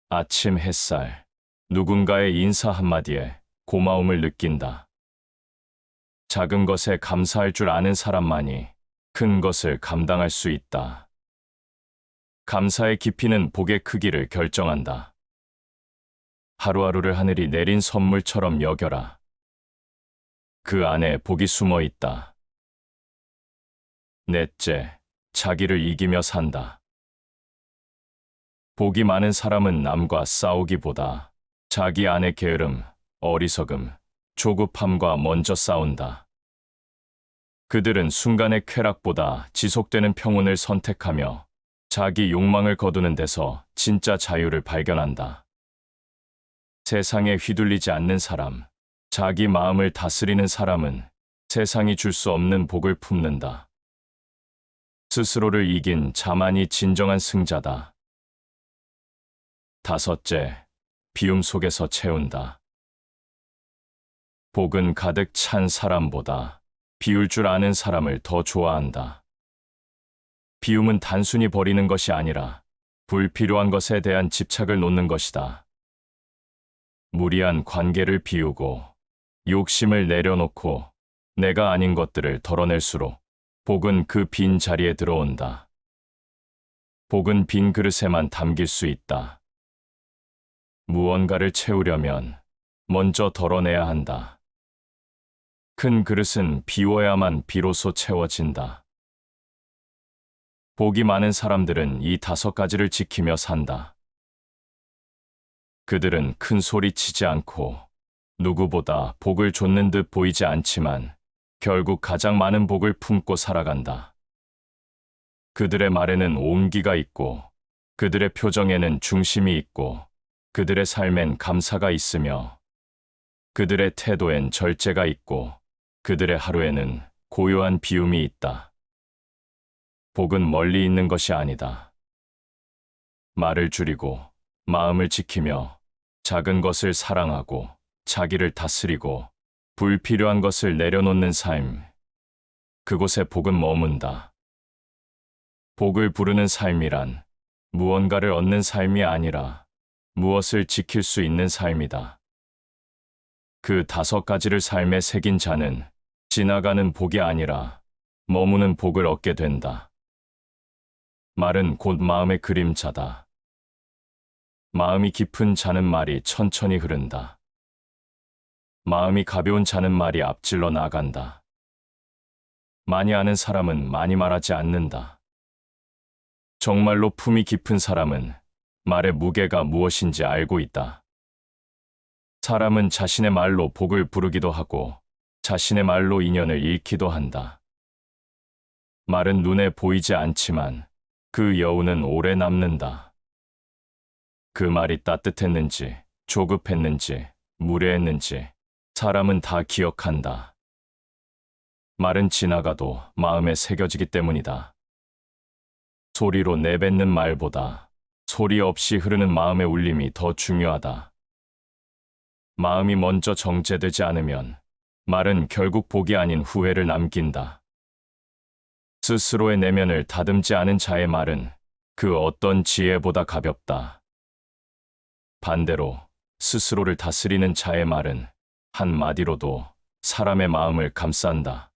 아침 햇살, 누군가의 인사 한마디에 고마움을 느낀다. 작은 것에 감사할 줄 아는 사람만이 큰 것을 감당할 수 있다. 감사의 깊이는 복의 크기를 결정한다. 하루하루를 하늘이 내린 선물처럼 여겨라. 그 안에 복이 숨어 있다. 넷째, 자기를 이기며 산다. 복이 많은 사람은 남과 싸우기보다 자기 안의 게으름, 어리석음, 조급함과 먼저 싸운다. 그들은 순간의 쾌락보다 지속되는 평온을 선택하며 자기 욕망을 거두는 데서 진짜 자유를 발견한다. 세상에 휘둘리지 않는 사람, 자기 마음을 다스리는 사람은 세상이 줄 수 없는 복을 품는다. 스스로를 이긴 자만이 진정한 승자다. 다섯째, 비움 속에서 채운다. 복은 가득 찬 사람보다 비울 줄 아는 사람을 더 좋아한다. 비움은 단순히 버리는 것이 아니라 불필요한 것에 대한 집착을 놓는 것이다. 무리한 관계를 비우고 욕심을 내려놓고 내가 아닌 것들을 덜어낼수록 복은 그 빈 자리에 들어온다. 복은 빈 그릇에만 담길 수 있다. 무언가를 채우려면 먼저 덜어내야 한다. 큰 그릇은 비워야만 비로소 채워진다. 복이 많은 사람들은 이 5가지를 지키며 산다. 그들은 큰 소리 치지 않고 누구보다 복을 좇는 듯 보이지 않지만 결국 가장 많은 복을 품고 살아간다. 그들의 말에는 온기가 있고 그들의 표정에는 중심이 있고 그들의 삶엔 감사가 있으며 그들의 태도엔 절제가 있고 그들의 하루에는 고요한 비움이 있다. 복은 멀리 있는 것이 아니다. 말을 줄이고 마음을 지키며 작은 것을 사랑하고 자기를 다스리고 불필요한 것을 내려놓는 삶. 그곳에 복은 머문다. 복을 부르는 삶이란 무언가를 얻는 삶이 아니라 무엇을 지킬 수 있는 삶이다. 그 5가지를 삶에 새긴 자는 지나가는 복이 아니라 머무는 복을 얻게 된다. 말은 곧 마음의 그림자다. 마음이 깊은 자는 말이 천천히 흐른다. 마음이 가벼운 자는 말이 앞질러 나간다. 많이 아는 사람은 많이 말하지 않는다. 정말로 품이 깊은 사람은 말의 무게가 무엇인지 알고 있다. 사람은 자신의 말로 복을 부르기도 하고 자신의 말로 인연을 잃기도 한다. 말은 눈에 보이지 않지만 그 여운은 오래 남는다. 그 말이 따뜻했는지, 조급했는지, 무례했는지 사람은 다 기억한다. 말은 지나가도 마음에 새겨지기 때문이다. 소리로 내뱉는 말보다 소리 없이 흐르는 마음의 울림이 더 중요하다. 마음이 먼저 정제되지 않으면 말은 결국 복이 아닌 후회를 남긴다. 스스로의 내면을 다듬지 않은 자의 말은 그 어떤 지혜보다 가볍다. 반대로 스스로를 다스리는 자의 말은 한마디로도 사람의 마음을 감싼다.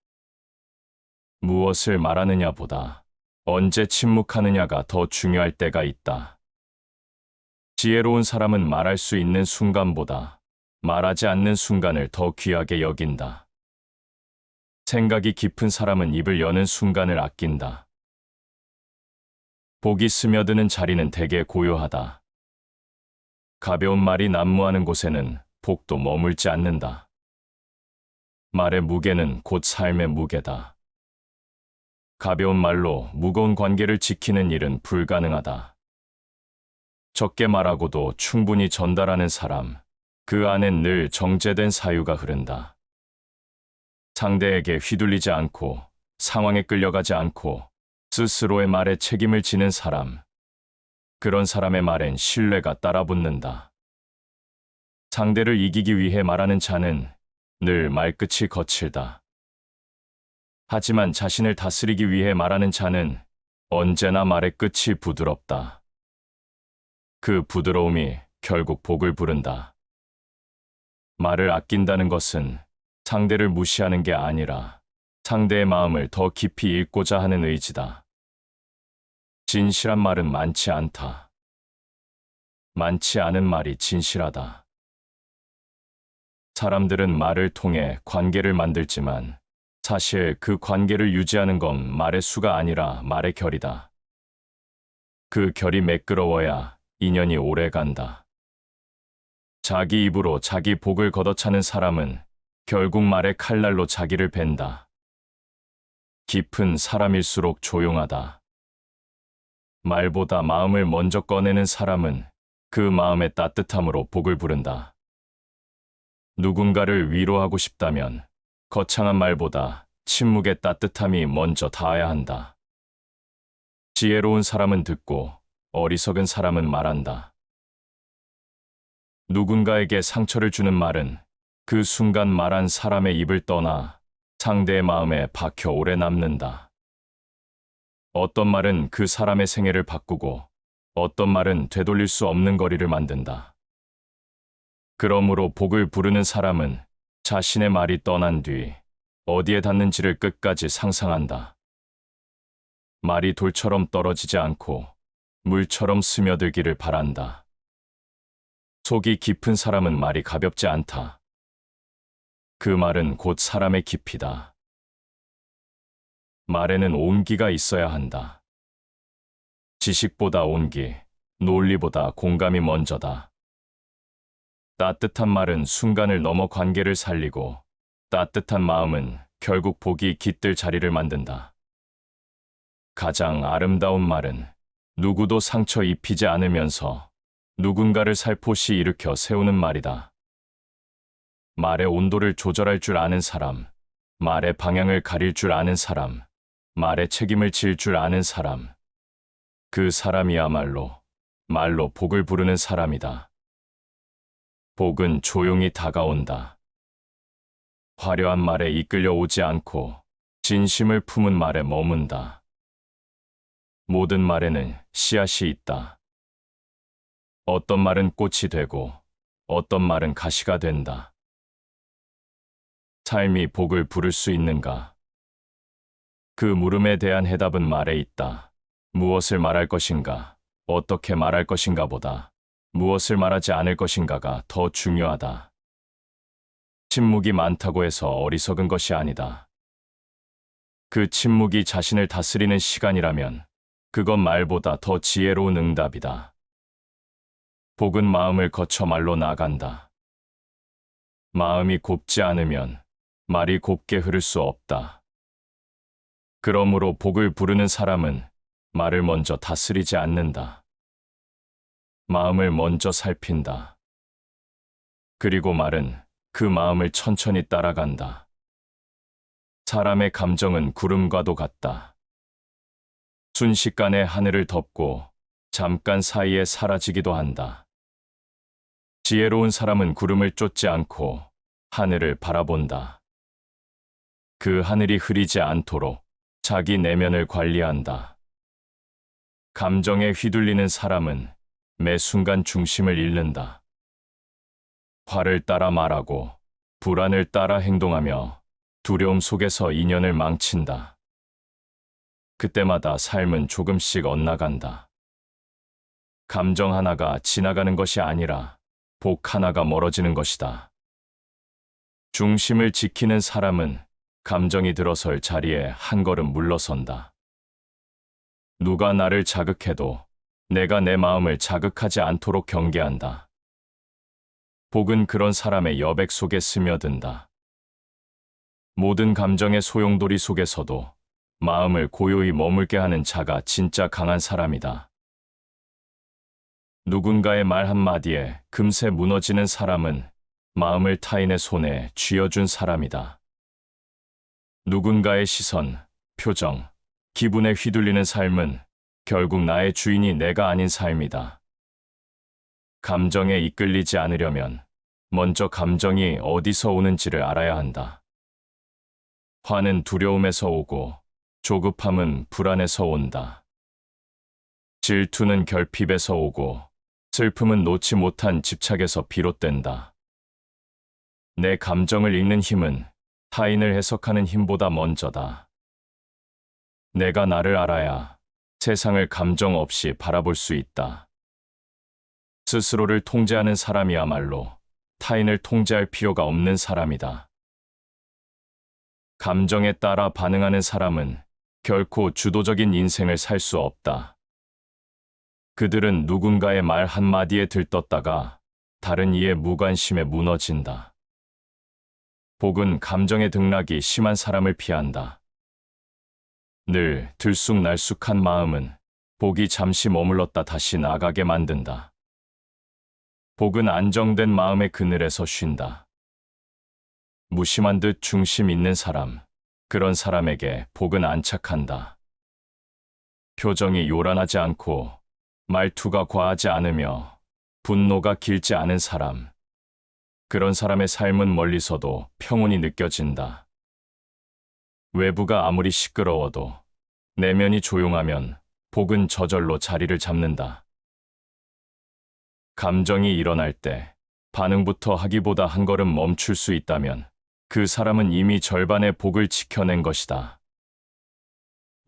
무엇을 말하느냐보다 언제 침묵하느냐가 더 중요할 때가 있다. 지혜로운 사람은 말할 수 있는 순간보다 말하지 않는 순간을 더 귀하게 여긴다. 생각이 깊은 사람은 입을 여는 순간을 아낀다. 복이 스며드는 자리는 대개 고요하다. 가벼운 말이 난무하는 곳에는 복도 머물지 않는다. 말의 무게는 곧 삶의 무게다. 가벼운 말로 무거운 관계를 지키는 일은 불가능하다. 적게 말하고도 충분히 전달하는 사람, 그 안엔 늘 정제된 사유가 흐른다. 상대에게 휘둘리지 않고 상황에 끌려가지 않고 스스로의 말에 책임을 지는 사람, 그런 사람의 말엔 신뢰가 따라붙는다. 상대를 이기기 위해 말하는 자는 늘 말끝이 거칠다. 하지만 자신을 다스리기 위해 말하는 자는 언제나 말의 끝이 부드럽다. 그 부드러움이 결국 복을 부른다. 말을 아낀다는 것은 상대를 무시하는 게 아니라 상대의 마음을 더 깊이 읽고자 하는 의지다. 진실한 말은 많지 않다. 많지 않은 말이 진실하다. 사람들은 말을 통해 관계를 만들지만 사실 그 관계를 유지하는 건 말의 수가 아니라 말의 결이다. 그 결이 매끄러워야 인연이 오래 간다. 자기 입으로 자기 복을 걷어차는 사람은 결국 말의 칼날로 자기를 벤다. 깊은 사람일수록 조용하다. 말보다 마음을 먼저 꺼내는 사람은 그 마음의 따뜻함으로 복을 부른다. 누군가를 위로하고 싶다면 거창한 말보다 침묵의 따뜻함이 먼저 닿아야 한다. 지혜로운 사람은 듣고 어리석은 사람은 말한다. 누군가에게 상처를 주는 말은 그 순간 말한 사람의 입을 떠나 상대의 마음에 박혀 오래 남는다. 어떤 말은 그 사람의 생애를 바꾸고 어떤 말은 되돌릴 수 없는 거리를 만든다. 그러므로 복을 부르는 사람은 자신의 말이 떠난 뒤 어디에 닿는지를 끝까지 상상한다. 말이 돌처럼 떨어지지 않고 물처럼 스며들기를 바란다. 속이 깊은 사람은 말이 가볍지 않다. 그 말은 곧 사람의 깊이다. 말에는 온기가 있어야 한다. 지식보다 온기, 논리보다 공감이 먼저다. 따뜻한 말은 순간을 넘어 관계를 살리고 따뜻한 마음은 결국 복이 깃들 자리를 만든다. 가장 아름다운 말은 누구도 상처 입히지 않으면서 누군가를 살포시 일으켜 세우는 말이다. 말의 온도를 조절할 줄 아는 사람, 말의 방향을 가릴 줄 아는 사람, 말의 책임을 질 줄 아는 사람. 그 사람이야말로 말로 복을 부르는 사람이다. 복은 조용히 다가온다. 화려한 말에 이끌려 오지 않고 진심을 품은 말에 머문다. 모든 말에는 씨앗이 있다. 어떤 말은 꽃이 되고 어떤 말은 가시가 된다. 삶이 복을 부를 수 있는가? 그 물음에 대한 해답은 말에 있다. 무엇을 말할 것인가, 어떻게 말할 것인가 보다 무엇을 말하지 않을 것인가가 더 중요하다. 침묵이 많다고 해서 어리석은 것이 아니다. 그 침묵이 자신을 다스리는 시간이라면 그건 말보다 더 지혜로운 응답이다. 복은 마음을 거쳐 말로 나간다. 마음이 곱지 않으면 말이 곱게 흐를 수 없다. 그러므로 복을 부르는 사람은 말을 먼저 다스리지 않는다. 마음을 먼저 살핀다. 그리고 말은 그 마음을 천천히 따라간다. 사람의 감정은 구름과도 같다. 순식간에 하늘을 덮고 잠깐 사이에 사라지기도 한다. 지혜로운 사람은 구름을 쫓지 않고 하늘을 바라본다. 그 하늘이 흐리지 않도록 자기 내면을 관리한다. 감정에 휘둘리는 사람은 매 순간 중심을 잃는다. 화를 따라 말하고 불안을 따라 행동하며 두려움 속에서 인연을 망친다. 그때마다 삶은 조금씩 엇나간다. 감정 하나가 지나가는 것이 아니라 복 하나가 멀어지는 것이다. 중심을 지키는 사람은 감정이 들어설 자리에 한 걸음 물러선다. 누가 나를 자극해도 내가 내 마음을 자극하지 않도록 경계한다. 복은 그런 사람의 여백 속에 스며든다. 모든 감정의 소용돌이 속에서도 마음을 고요히 머물게 하는 자가 진짜 강한 사람이다. 누군가의 말 한마디에 금세 무너지는 사람은 마음을 타인의 손에 쥐어준 사람이다. 누군가의 시선, 표정, 기분에 휘둘리는 삶은 결국 나의 주인이 내가 아닌 삶이다. 감정에 이끌리지 않으려면 먼저 감정이 어디서 오는지를 알아야 한다. 화는 두려움에서 오고 조급함은 불안에서 온다. 질투는 결핍에서 오고 슬픔은 놓지 못한 집착에서 비롯된다. 내 감정을 읽는 힘은 타인을 해석하는 힘보다 먼저다. 내가 나를 알아야 세상을 감정 없이 바라볼 수 있다. 스스로를 통제하는 사람이야말로 타인을 통제할 필요가 없는 사람이다. 감정에 따라 반응하는 사람은 결코 주도적인 인생을 살 수 없다. 그들은 누군가의 말 한마디에 들떴다가 다른 이의 무관심에 무너진다. 복은 감정의 등락이 심한 사람을 피한다. 늘 들쑥날쑥한 마음은 복이 잠시 머물렀다 다시 나가게 만든다. 복은 안정된 마음의 그늘에서 쉰다. 무심한 듯 중심 있는 사람, 그런 사람에게 복은 안착한다. 표정이 요란하지 않고 말투가 과하지 않으며 분노가 길지 않은 사람, 그런 사람의 삶은 멀리서도 평온이 느껴진다. 외부가 아무리 시끄러워도 내면이 조용하면 복은 저절로 자리를 잡는다. 감정이 일어날 때 반응부터 하기보다 한 걸음 멈출 수 있다면 그 사람은 이미 절반의 복을 지켜낸 것이다.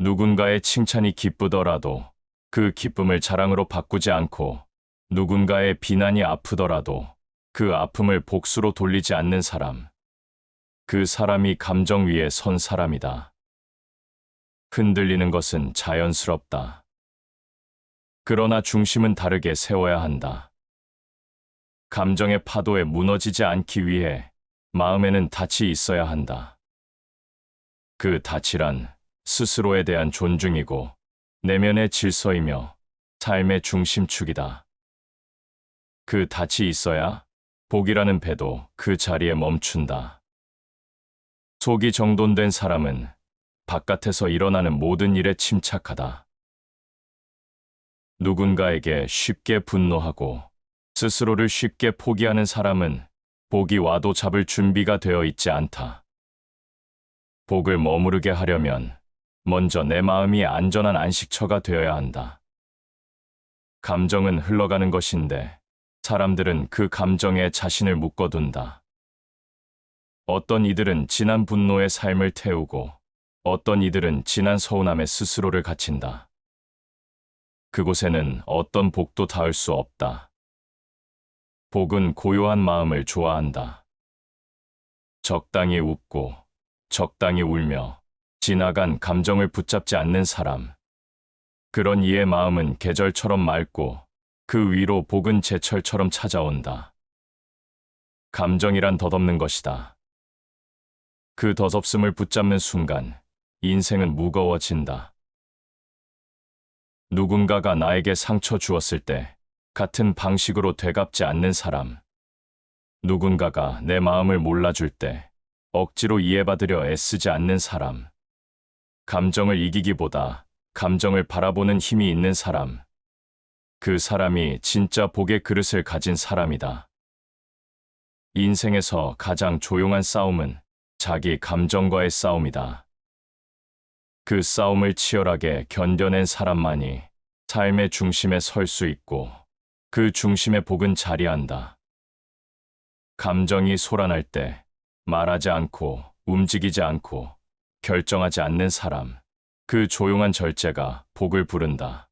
누군가의 칭찬이 기쁘더라도 그 기쁨을 자랑으로 바꾸지 않고 누군가의 비난이 아프더라도 그 아픔을 복수로 돌리지 않는 사람. 그 사람이 감정 위에 선 사람이다. 흔들리는 것은 자연스럽다. 그러나 중심은 다르게 세워야 한다. 감정의 파도에 무너지지 않기 위해 마음에는 닻이 있어야 한다. 그 닻이란 스스로에 대한 존중이고 내면의 질서이며 삶의 중심축이다. 그 닻이 있어야 복이라는 배도 그 자리에 멈춘다. 속이 정돈된 사람은 바깥에서 일어나는 모든 일에 침착하다. 누군가에게 쉽게 분노하고 스스로를 쉽게 포기하는 사람은 복이 와도 잡을 준비가 되어 있지 않다. 복을 머무르게 하려면 먼저 내 마음이 안전한 안식처가 되어야 한다. 감정은 흘러가는 것인데 사람들은 그 감정에 자신을 묶어둔다. 어떤 이들은 지난 분노의 삶을 태우고 어떤 이들은 지난 서운함에 스스로를 갇힌다. 그곳에는 어떤 복도 닿을 수 없다. 복은 고요한 마음을 좋아한다. 적당히 웃고 적당히 울며 지나간 감정을 붙잡지 않는 사람. 그런 이의 마음은 계절처럼 맑고 그 위로 복은 제철처럼 찾아온다. 감정이란 덧없는 것이다. 그 덧없음을 붙잡는 순간 인생은 무거워진다. 누군가가 나에게 상처 주었을 때 같은 방식으로 되갚지 않는 사람. 누군가가 내 마음을 몰라줄 때 억지로 이해받으려 애쓰지 않는 사람. 감정을 이기기보다 감정을 바라보는 힘이 있는 사람. 그 사람이 진짜 복의 그릇을 가진 사람이다. 인생에서 가장 조용한 싸움은 자기 감정과의 싸움이다. 그 싸움을 치열하게 견뎌낸 사람만이 삶의 중심에 설 수 있고 그 중심에 복은 자리한다. 감정이 솟아날 때 말하지 않고 움직이지 않고 결정하지 않는 사람. 그 조용한 절제가 복을 부른다.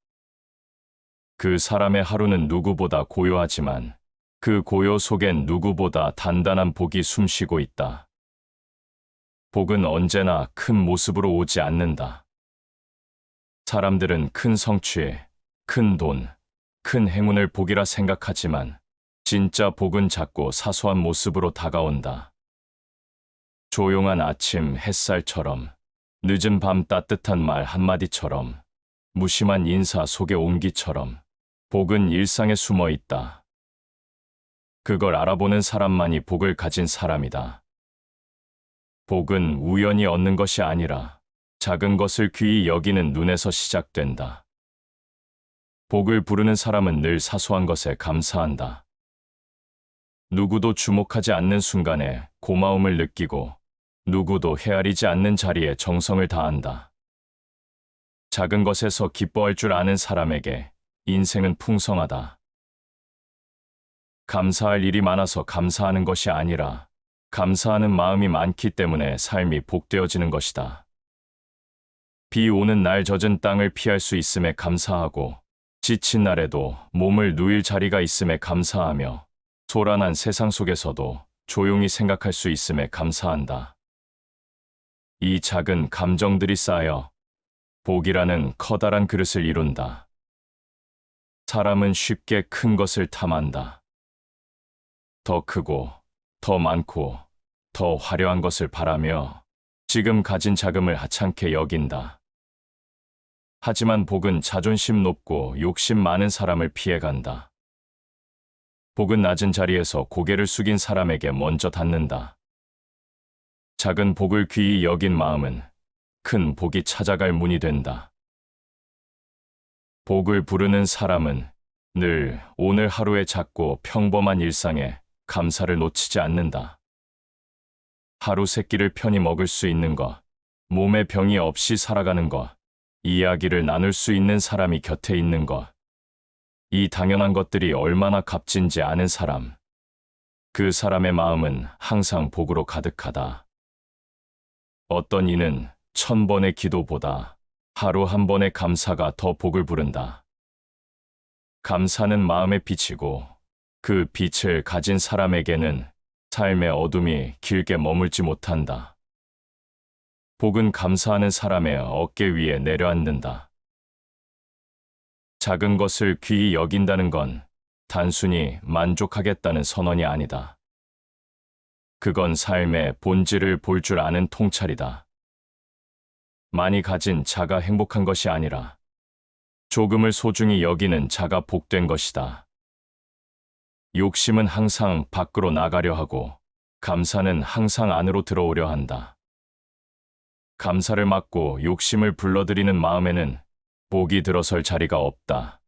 그 사람의 하루는 누구보다 고요하지만 그 고요 속엔 누구보다 단단한 복이 숨쉬고 있다. 복은 언제나 큰 모습으로 오지 않는다. 사람들은 큰 성취에, 큰 돈, 큰 행운을 복이라 생각하지만 진짜 복은 작고 사소한 모습으로 다가온다. 조용한 아침 햇살처럼, 늦은 밤 따뜻한 말 한마디처럼, 무심한 인사 속의 온기처럼 복은 일상에 숨어 있다. 그걸 알아보는 사람만이 복을 가진 사람이다. 복은 우연히 얻는 것이 아니라 작은 것을 귀히 여기는 눈에서 시작된다. 복을 부르는 사람은 늘 사소한 것에 감사한다. 누구도 주목하지 않는 순간에 고마움을 느끼고 누구도 헤아리지 않는 자리에 정성을 다한다. 작은 것에서 기뻐할 줄 아는 사람에게 인생은 풍성하다. 감사할 일이 많아서 감사하는 것이 아니라 감사하는 마음이 많기 때문에 삶이 복되어지는 것이다. 비 오는 날 젖은 땅을 피할 수 있음에 감사하고 지친 날에도 몸을 누일 자리가 있음에 감사하며 소란한 세상 속에서도 조용히 생각할 수 있음에 감사한다. 이 작은 감정들이 쌓여 복이라는 커다란 그릇을 이룬다. 사람은 쉽게 큰 것을 탐한다. 더 크고 더 많고 더 화려한 것을 바라며 지금 가진 자금을 하찮게 여긴다. 하지만 복은 자존심 높고 욕심 많은 사람을 피해간다. 복은 낮은 자리에서 고개를 숙인 사람에게 먼저 닿는다. 작은 복을 귀히 여긴 마음은 큰 복이 찾아갈 문이 된다. 복을 부르는 사람은 늘 오늘 하루의 작고 평범한 일상에 감사를 놓치지 않는다. 하루 세 끼를 편히 먹을 수 있는 것, 몸에 병이 없이 살아가는 것, 이야기를 나눌 수 있는 사람이 곁에 있는 것, 이 당연한 것들이 얼마나 값진지 아는 사람, 그 사람의 마음은 항상 복으로 가득하다. 어떤 이는 1000번의 기도보다 하루 한 번의 감사가 더 복을 부른다. 감사는 마음의 빛이고 그 빛을 가진 사람에게는 삶의 어둠이 길게 머물지 못한다. 복은 감사하는 사람의 어깨 위에 내려앉는다. 작은 것을 귀히 여긴다는 건 단순히 만족하겠다는 선언이 아니다. 그건 삶의 본질을 볼 줄 아는 통찰이다. 많이 가진 자가 행복한 것이 아니라 조금을 소중히 여기는 자가 복된 것이다. 욕심은 항상 밖으로 나가려 하고 감사는 항상 안으로 들어오려 한다. 감사를 막고 욕심을 불러들이는 마음에는 복이 들어설 자리가 없다.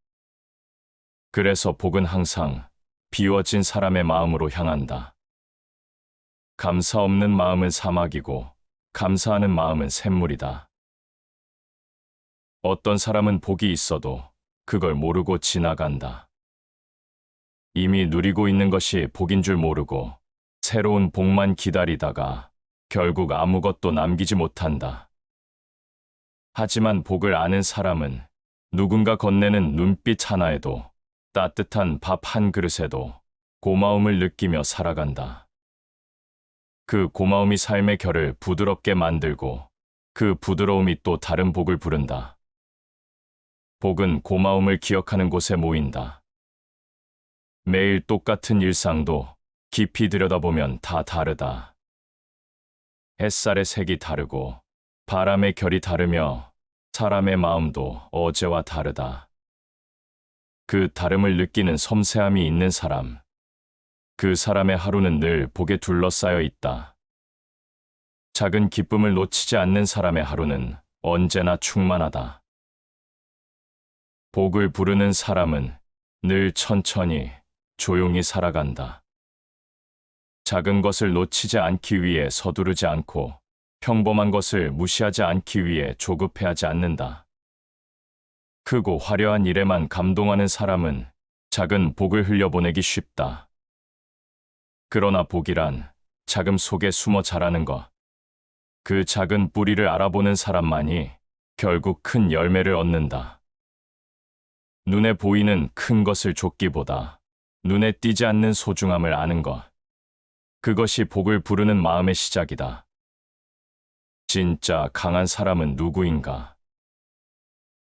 그래서 복은 항상 비워진 사람의 마음으로 향한다. 감사 없는 마음은 사막이고 감사하는 마음은 샘물이다. 어떤 사람은 복이 있어도 그걸 모르고 지나간다. 이미 누리고 있는 것이 복인 줄 모르고 새로운 복만 기다리다가 결국 아무것도 남기지 못한다. 하지만 복을 아는 사람은 누군가 건네는 눈빛 하나에도 따뜻한 밥 한 그릇에도 고마움을 느끼며 살아간다. 그 고마움이 삶의 결을 부드럽게 만들고 그 부드러움이 또 다른 복을 부른다. 복은 고마움을 기억하는 곳에 모인다. 매일 똑같은 일상도 깊이 들여다보면 다 다르다. 햇살의 색이 다르고 바람의 결이 다르며 사람의 마음도 어제와 다르다. 그 다름을 느끼는 섬세함이 있는 사람, 그 사람의 하루는 늘 복에 둘러싸여 있다. 작은 기쁨을 놓치지 않는 사람의 하루는 언제나 충만하다. 복을 부르는 사람은 늘 천천히 조용히 살아간다. 작은 것을 놓치지 않기 위해 서두르지 않고 평범한 것을 무시하지 않기 위해 조급해하지 않는다. 크고 화려한 일에만 감동하는 사람은 작은 복을 흘려보내기 쉽다. 그러나 복이란 자금 속에 숨어 자라는 것, 그 작은 뿌리를 알아보는 사람만이 결국 큰 열매를 얻는다. 눈에 보이는 큰 것을 좇기보다 눈에 띄지 않는 소중함을 아는 것, 그것이 복을 부르는 마음의 시작이다. 진짜 강한 사람은 누구인가?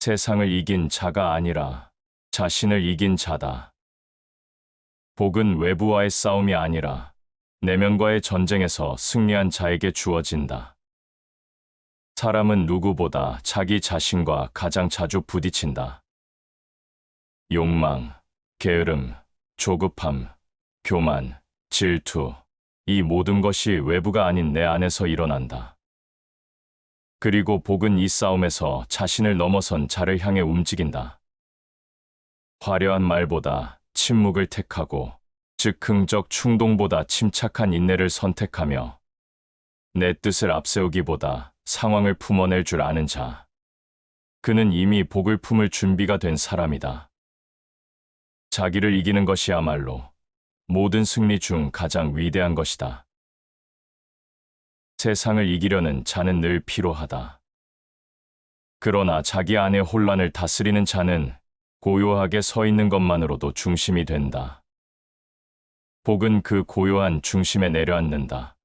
세상을 이긴 자가 아니라 자신을 이긴 자다. 복은 외부와의 싸움이 아니라 내면과의 전쟁에서 승리한 자에게 주어진다. 사람은 누구보다 자기 자신과 가장 자주 부딪힌다. 욕망, 게으름, 조급함, 교만, 질투, 이 모든 것이 외부가 아닌 내 안에서 일어난다. 그리고 복은 이 싸움에서 자신을 넘어선 자를 향해 움직인다. 화려한 말보다 침묵을 택하고 즉흥적 충동보다 침착한 인내를 선택하며 내 뜻을 앞세우기보다 상황을 품어낼 줄 아는 자. 그는 이미 복을 품을 준비가 된 사람이다. 자기를 이기는 것이야말로 모든 승리 중 가장 위대한 것이다. 세상을 이기려는 자는 늘 필요하다. 그러나 자기 안의 혼란을 다스리는 자는 고요하게 서 있는 것만으로도 중심이 된다. 복은 그 고요한 중심에 내려앉는다.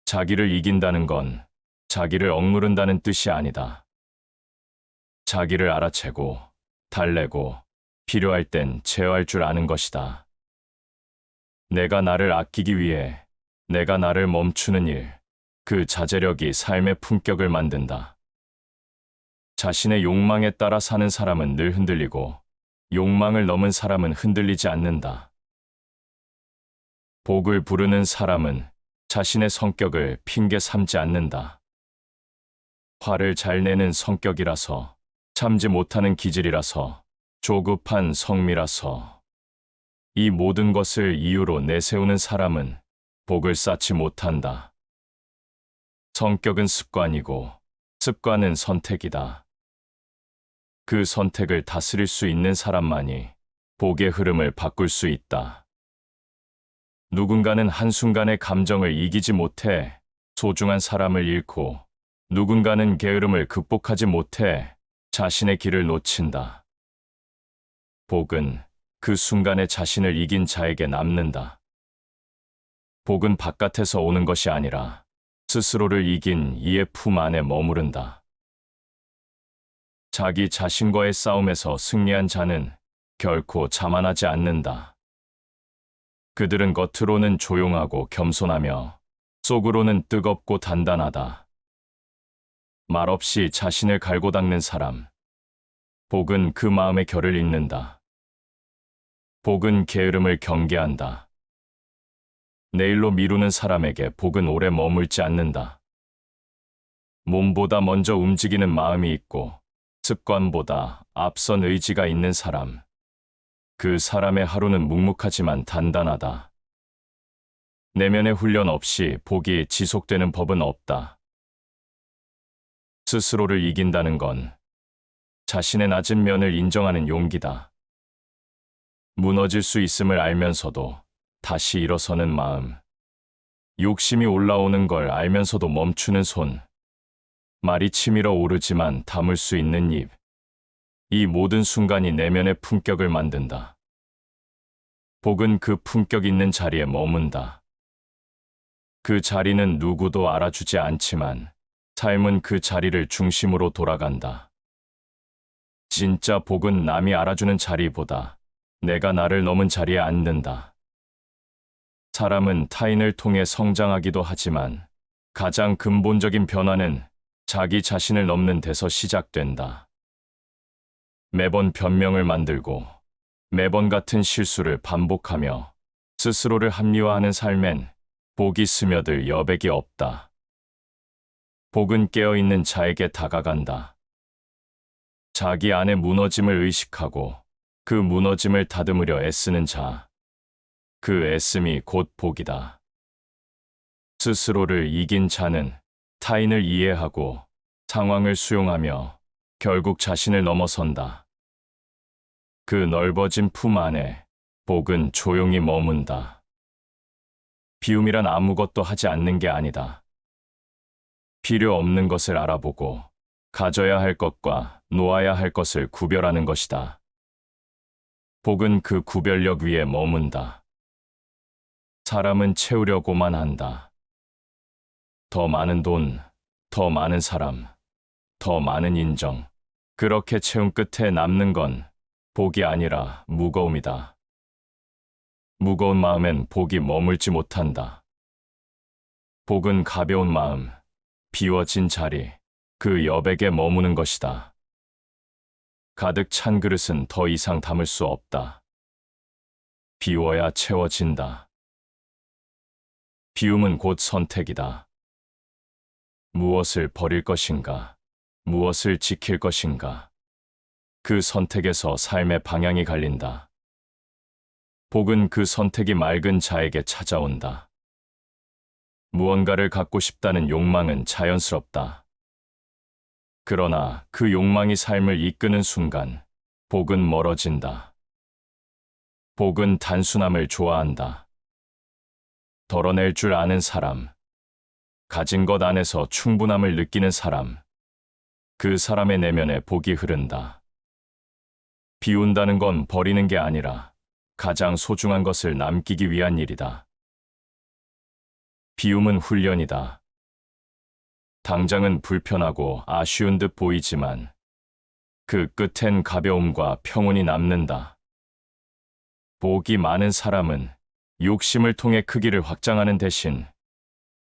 자기를 이긴다는 건 자기를 억누른다는 뜻이 아니다. 자기를 알아채고 달래고 필요할 땐 제어할 줄 아는 것이다. 내가 나를 아끼기 위해 내가 나를 멈추는 일, 그 자제력이 삶의 품격을 만든다. 자신의 욕망에 따라 사는 사람은 늘 흔들리고 욕망을 넘은 사람은 흔들리지 않는다. 복을 부르는 사람은 자신의 성격을 핑계 삼지 않는다. 화를 잘 내는 성격이라서, 참지 못하는 기질이라서, 조급한 성미라서, 이 모든 것을 이유로 내세우는 사람은 복을 쌓지 못한다. 성격은 습관이고 습관은 선택이다. 그 선택을 다스릴 수 있는 사람만이 복의 흐름을 바꿀 수 있다. 누군가는 한순간의 감정을 이기지 못해 소중한 사람을 잃고 누군가는 게으름을 극복하지 못해 자신의 길을 놓친다. 복은 그 순간에 자신을 이긴 자에게 남는다. 복은 바깥에서 오는 것이 아니라 스스로를 이긴 이의 품 안에 머무른다. 자기 자신과의 싸움에서 승리한 자는 결코 자만하지 않는다. 그들은 겉으로는 조용하고 겸손하며 속으로는 뜨겁고 단단하다. 말없이 자신을 갈고 닦는 사람. 복은 그 마음의 결을 읽는다. 복은 게으름을 경계한다. 내일로 미루는 사람에게 복은 오래 머물지 않는다. 몸보다 먼저 움직이는 마음이 있고 습관보다 앞선 의지가 있는 사람. 그 사람의 하루는 묵묵하지만 단단하다. 내면의 훈련 없이 복이 지속되는 법은 없다. 스스로를 이긴다는 건 자신의 낮은 면을 인정하는 용기다. 무너질 수 있음을 알면서도 다시 일어서는 마음. 욕심이 올라오는 걸 알면서도 멈추는 손. 말이 치밀어 오르지만 담을 수 있는 입. 이 모든 순간이 내면의 품격을 만든다. 복은 그 품격 있는 자리에 머문다. 그 자리는 누구도 알아주지 않지만 삶은 그 자리를 중심으로 돌아간다. 진짜 복은 남이 알아주는 자리보다 내가 나를 넘은 자리에 앉는다. 사람은 타인을 통해 성장하기도 하지만 가장 근본적인 변화는 자기 자신을 넘는 데서 시작된다. 매번 변명을 만들고 매번 같은 실수를 반복하며 스스로를 합리화하는 삶엔 복이 스며들 여백이 없다. 복은 깨어있는 자에게 다가간다. 자기 안의 무너짐을 의식하고 그 무너짐을 다듬으려 애쓰는 자. 그 애씀이 곧 복이다. 스스로를 이긴 자는 타인을 이해하고 상황을 수용하며 결국 자신을 넘어선다. 그 넓어진 품 안에 복은 조용히 머문다. 비움이란 아무것도 하지 않는 게 아니다. 필요 없는 것을 알아보고 가져야 할 것과 놓아야 할 것을 구별하는 것이다. 복은 그 구별력 위에 머문다. 사람은 채우려고만 한다. 더 많은 돈, 더 많은 사람, 더 많은 인정. 그렇게 채운 끝에 남는 건 복이 아니라 무거움이다. 무거운 마음엔 복이 머물지 못한다. 복은 가벼운 마음, 비워진 자리, 그 여백에 머무는 것이다. 가득 찬 그릇은 더 이상 담을 수 없다. 비워야 채워진다. 비움은 곧 선택이다. 무엇을 버릴 것인가, 무엇을 지킬 것인가. 그 선택에서 삶의 방향이 갈린다. 복은 그 선택이 맑은 자에게 찾아온다. 무언가를 갖고 싶다는 욕망은 자연스럽다. 그러나 그 욕망이 삶을 이끄는 순간 복은 멀어진다. 복은 단순함을 좋아한다. 덜어낼 줄 아는 사람, 가진 것 안에서 충분함을 느끼는 사람, 그 사람의 내면에 복이 흐른다. 비운다는 건 버리는 게 아니라 가장 소중한 것을 남기기 위한 일이다. 비움은 훈련이다. 당장은 불편하고 아쉬운 듯 보이지만 그 끝엔 가벼움과 평온이 남는다. 복이 많은 사람은 욕심을 통해 크기를 확장하는 대신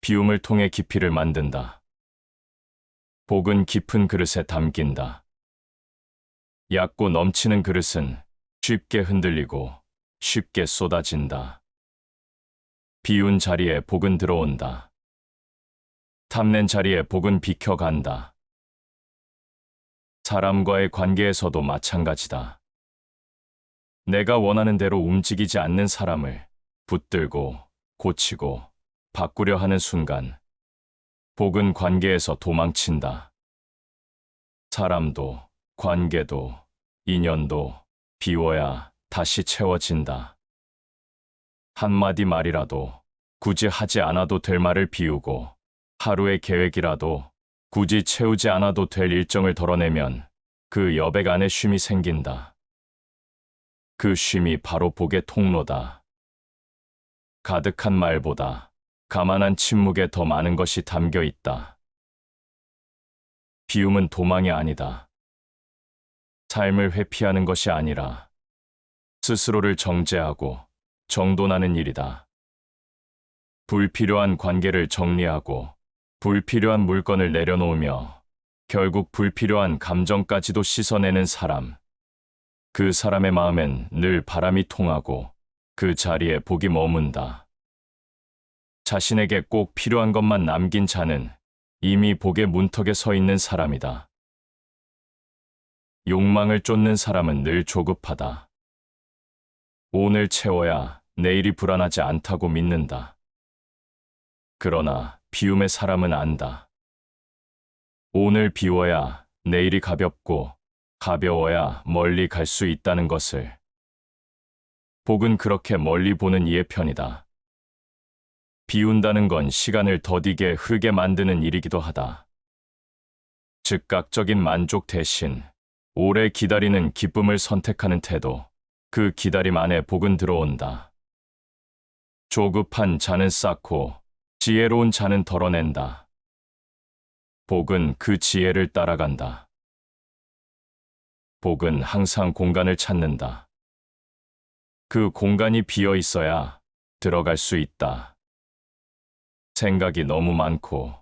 비움을 통해 깊이를 만든다. 복은 깊은 그릇에 담긴다. 얕고 넘치는 그릇은 쉽게 흔들리고 쉽게 쏟아진다. 비운 자리에 복은 들어온다. 탐낸 자리에 복은 비켜간다. 사람과의 관계에서도 마찬가지다. 내가 원하는 대로 움직이지 않는 사람을 붙들고 고치고 바꾸려 하는 순간 복은 관계에서 도망친다. 사람도 관계도 인연도 비워야 다시 채워진다. 한마디 말이라도 굳이 하지 않아도 될 말을 비우고 하루의 계획이라도 굳이 채우지 않아도 될 일정을 덜어내면 그 여백 안에 쉼이 생긴다. 그 쉼이 바로 복의 통로다. 가득한 말보다 가만한 침묵에 더 많은 것이 담겨 있다. 비움은 도망이 아니다. 삶을 회피하는 것이 아니라 스스로를 정죄하고 정돈하는 일이다. 불필요한 관계를 정리하고 불필요한 물건을 내려놓으며 결국 불필요한 감정까지도 씻어내는 사람. 그 사람의 마음엔 늘 바람이 통하고 그 자리에 복이 머문다. 자신에게 꼭 필요한 것만 남긴 자는 이미 복의 문턱에 서 있는 사람이다. 욕망을 쫓는 사람은 늘 조급하다. 오늘 채워야 내일이 불안하지 않다고 믿는다. 그러나 비움의 사람은 안다. 오늘 비워야 내일이 가볍고 가벼워야 멀리 갈 수 있다는 것을. 복은 그렇게 멀리 보는 이의 편이다. 비운다는 건 시간을 더디게 흐르게 만드는 일이기도 하다. 즉각적인 만족 대신 오래 기다리는 기쁨을 선택하는 태도, 그 기다림 안에 복은 들어온다. 조급한 자는 쌓고 지혜로운 자는 덜어낸다. 복은 그 지혜를 따라간다. 복은 항상 공간을 찾는다. 그 공간이 비어 있어야 들어갈 수 있다. 생각이 너무 많고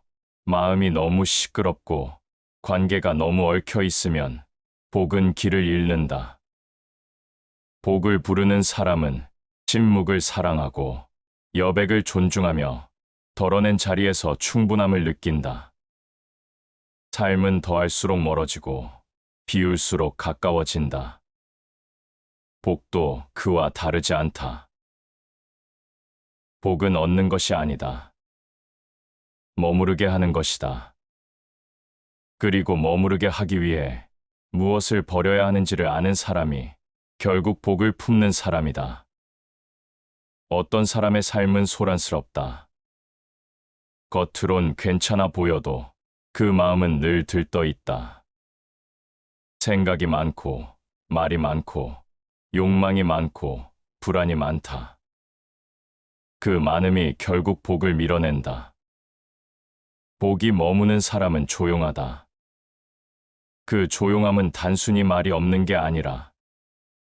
마음이 너무 시끄럽고 관계가 너무 얽혀 있으면 복은 길을 잃는다. 복을 부르는 사람은 침묵을 사랑하고 여백을 존중하며 덜어낸 자리에서 충분함을 느낀다. 삶은 더할수록 멀어지고 비울수록 가까워진다. 복도 그와 다르지 않다. 복은 얻는 것이 아니다. 머무르게 하는 것이다. 그리고 머무르게 하기 위해 무엇을 버려야 하는지를 아는 사람이 결국 복을 품는 사람이다. 어떤 사람의 삶은 소란스럽다. 겉으론 괜찮아 보여도 그 마음은 늘 들떠 있다. 생각이 많고 말이 많고 욕망이 많고 불안이 많다. 그 많음이 결국 복을 밀어낸다. 복이 머무는 사람은 조용하다. 그 조용함은 단순히 말이 없는 게 아니라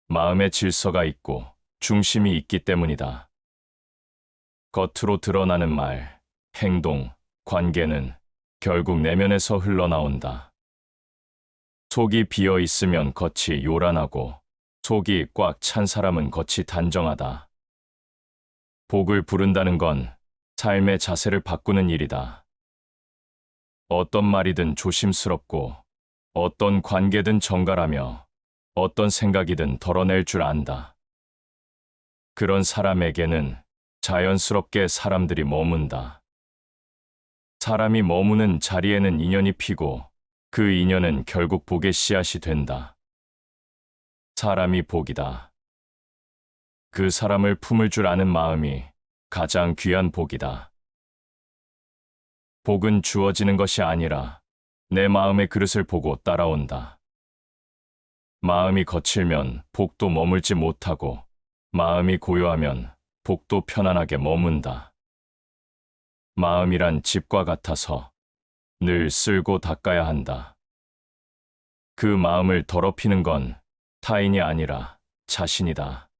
마음의 질서가 있고 중심이 있기 때문이다. 겉으로 드러나는 말, 행동, 관계는 결국 내면에서 흘러나온다. 속이 비어 있으면 겉이 요란하고 속이 꽉 찬 사람은 겉이 단정하다. 복을 부른다는 건 삶의 자세를 바꾸는 일이다. 어떤 말이든 조심스럽고 어떤 관계든 정갈하며 어떤 생각이든 덜어낼 줄 안다. 그런 사람에게는 자연스럽게 사람들이 머문다. 사람이 머무는 자리에는 인연이 피고 그 인연은 결국 복의 씨앗이 된다. 사람이 복이다. 그 사람을 품을 줄 아는 마음이 가장 귀한 복이다. 복은 주어지는 것이 아니라 내 마음의 그릇을 보고 따라온다. 마음이 거칠면 복도 머물지 못하고 마음이 고요하면 복도 편안하게 머문다. 마음이란 집과 같아서 늘 쓸고 닦아야 한다. 그 마음을 더럽히는 건 타인이 아니라 자신이다.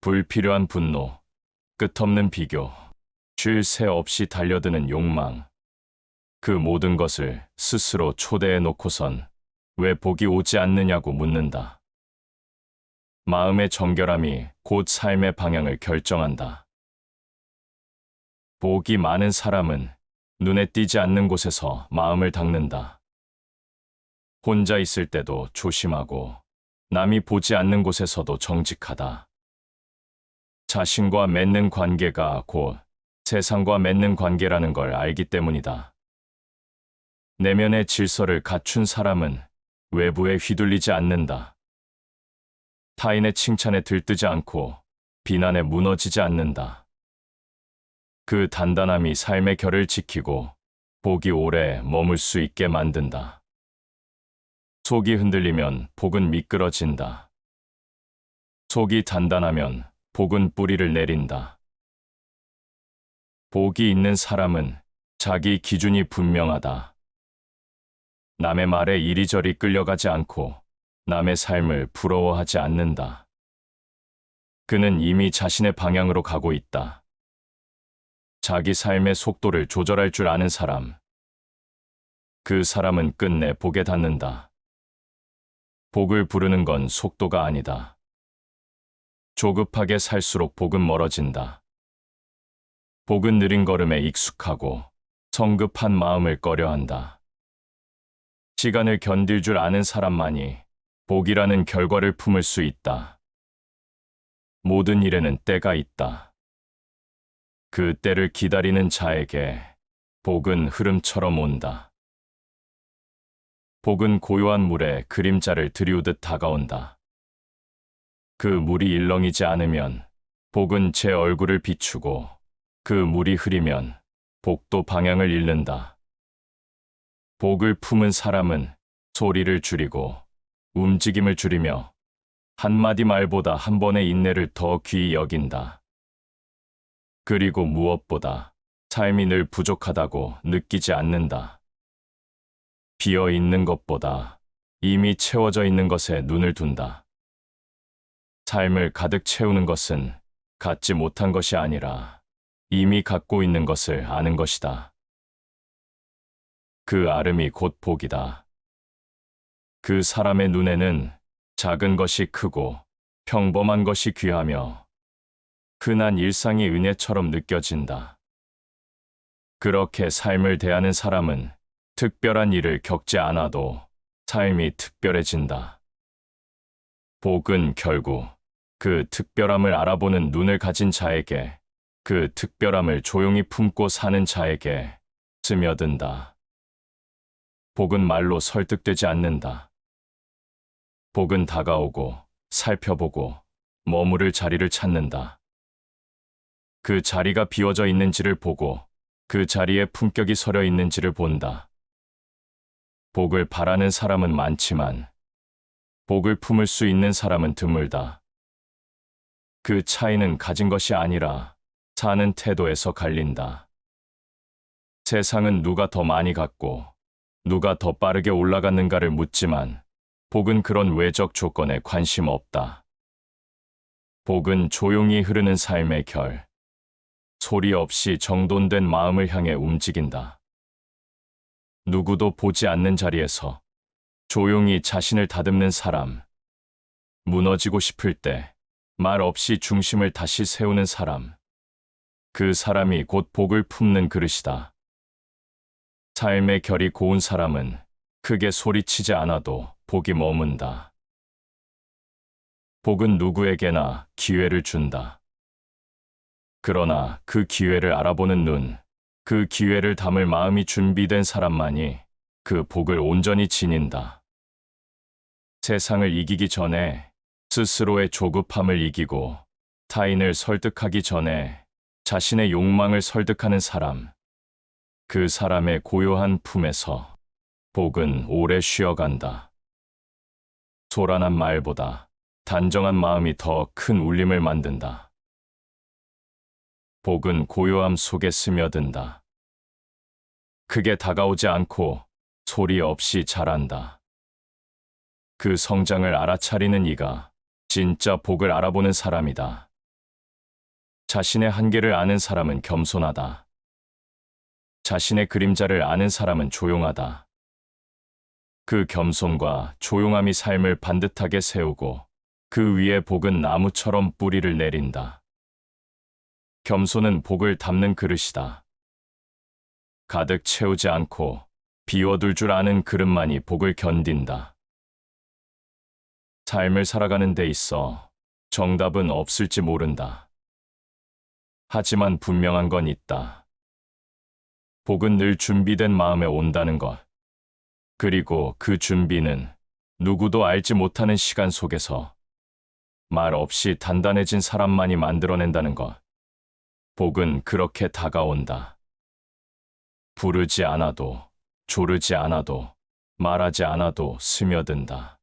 불필요한 분노, 끝없는 비교, 쉴 새 없이 달려드는 욕망, 그 모든 것을 스스로 초대해 놓고선 왜 복이 오지 않느냐고 묻는다. 마음의 정결함이 곧 삶의 방향을 결정한다. 복이 많은 사람은 눈에 띄지 않는 곳에서 마음을 닦는다. 혼자 있을 때도 조심하고 남이 보지 않는 곳에서도 정직하다. 자신과 맺는 관계가 곧 세상과 맺는 관계라는 걸 알기 때문이다. 내면의 질서를 갖춘 사람은 외부에 휘둘리지 않는다. 타인의 칭찬에 들뜨지 않고 비난에 무너지지 않는다. 그 단단함이 삶의 결을 지키고 복이 오래 머물 수 있게 만든다. 속이 흔들리면 복은 미끄러진다. 속이 단단하면 복은 뿌리를 내린다. 복이 있는 사람은 자기 기준이 분명하다. 남의 말에 이리저리 끌려가지 않고 남의 삶을 부러워하지 않는다. 그는 이미 자신의 방향으로 가고 있다. 자기 삶의 속도를 조절할 줄 아는 사람. 그 사람은 끝내 복에 닿는다. 복을 부르는 건 속도가 아니다. 조급하게 살수록 복은 멀어진다. 복은 느린 걸음에 익숙하고 성급한 마음을 꺼려한다. 시간을 견딜 줄 아는 사람만이 복이라는 결과를 품을 수 있다. 모든 일에는 때가 있다. 그 때를 기다리는 자에게 복은 흐름처럼 온다. 복은 고요한 물에 그림자를 들이우듯 다가온다. 그 물이 일렁이지 않으면 복은 제 얼굴을 비추고 그 물이 흐리면 복도 방향을 잃는다. 복을 품은 사람은 소리를 줄이고 움직임을 줄이며 한마디 말보다 한 번의 인내를 더 귀히 여긴다. 그리고 무엇보다 삶이 늘 부족하다고 느끼지 않는다. 비어 있는 것보다 이미 채워져 있는 것에 눈을 둔다. 삶을 가득 채우는 것은 갖지 못한 것이 아니라 이미 갖고 있는 것을 아는 것이다. 그 아름이 곧 복이다. 그 사람의 눈에는 작은 것이 크고 평범한 것이 귀하며 흔한 일상이 은혜처럼 느껴진다. 그렇게 삶을 대하는 사람은 특별한 일을 겪지 않아도 삶이 특별해진다. 복은 결국 그 특별함을 알아보는 눈을 가진 자에게, 그 특별함을 조용히 품고 사는 자에게 스며든다. 복은 말로 설득되지 않는다. 복은 다가오고 살펴보고 머무를 자리를 찾는다. 그 자리가 비워져 있는지를 보고 그 자리에 품격이 서려 있는지를 본다. 복을 바라는 사람은 많지만 복을 품을 수 있는 사람은 드물다. 그 차이는 가진 것이 아니라 사는 태도에서 갈린다. 세상은 누가 더 많이 갖고 누가 더 빠르게 올라갔는가를 묻지만 복은 그런 외적 조건에 관심 없다. 복은 조용히 흐르는 삶의 결, 소리 없이 정돈된 마음을 향해 움직인다. 누구도 보지 않는 자리에서 조용히 자신을 다듬는 사람, 무너지고 싶을 때 말 없이 중심을 다시 세우는 사람, 그 사람이 곧 복을 품는 그릇이다. 삶의 결이 고운 사람은 크게 소리치지 않아도 복이 머문다. 복은 누구에게나 기회를 준다. 그러나 그 기회를 알아보는 눈, 그 기회를 담을 마음이 준비된 사람만이 그 복을 온전히 지닌다. 세상을 이기기 전에 스스로의 조급함을 이기고 타인을 설득하기 전에 자신의 욕망을 설득하는 사람, 그 사람의 고요한 품에서 복은 오래 쉬어간다. 소란한 말보다 단정한 마음이 더 큰 울림을 만든다. 복은 고요함 속에 스며든다. 크게 다가오지 않고 소리 없이 자란다. 그 성장을 알아차리는 이가 진짜 복을 알아보는 사람이다. 자신의 한계를 아는 사람은 겸손하다. 자신의 그림자를 아는 사람은 조용하다. 그 겸손과 조용함이 삶을 반듯하게 세우고 그 위에 복은 나무처럼 뿌리를 내린다. 겸손은 복을 담는 그릇이다. 가득 채우지 않고 비워둘 줄 아는 그릇만이 복을 견딘다. 삶을 살아가는 데 있어 정답은 없을지 모른다. 하지만 분명한 건 있다. 복은 늘 준비된 마음에 온다는 것. 그리고 그 준비는 누구도 알지 못하는 시간 속에서 말 없이 단단해진 사람만이 만들어낸다는 것. 복은 그렇게 다가온다. 부르지 않아도, 조르지 않아도, 말하지 않아도 스며든다.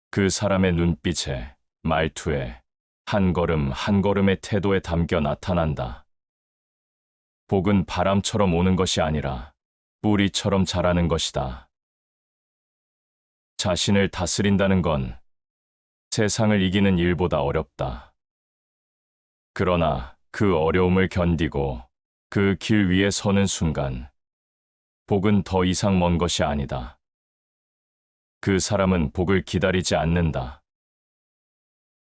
그 사람의 눈빛에, 말투에, 한 걸음 한 걸음의 태도에 담겨 나타난다. 복은 바람처럼 오는 것이 아니라 뿌리처럼 자라는 것이다. 자신을 다스린다는 건 세상을 이기는 일보다 어렵다. 그러나 그 어려움을 견디고 그 길 위에 서는 순간, 복은 더 이상 먼 것이 아니다. 그 사람은 복을 기다리지 않는다.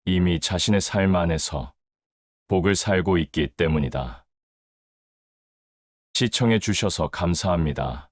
이미 자신의 삶 안에서 복을 살고 있기 때문이다. 시청해 주셔서 감사합니다.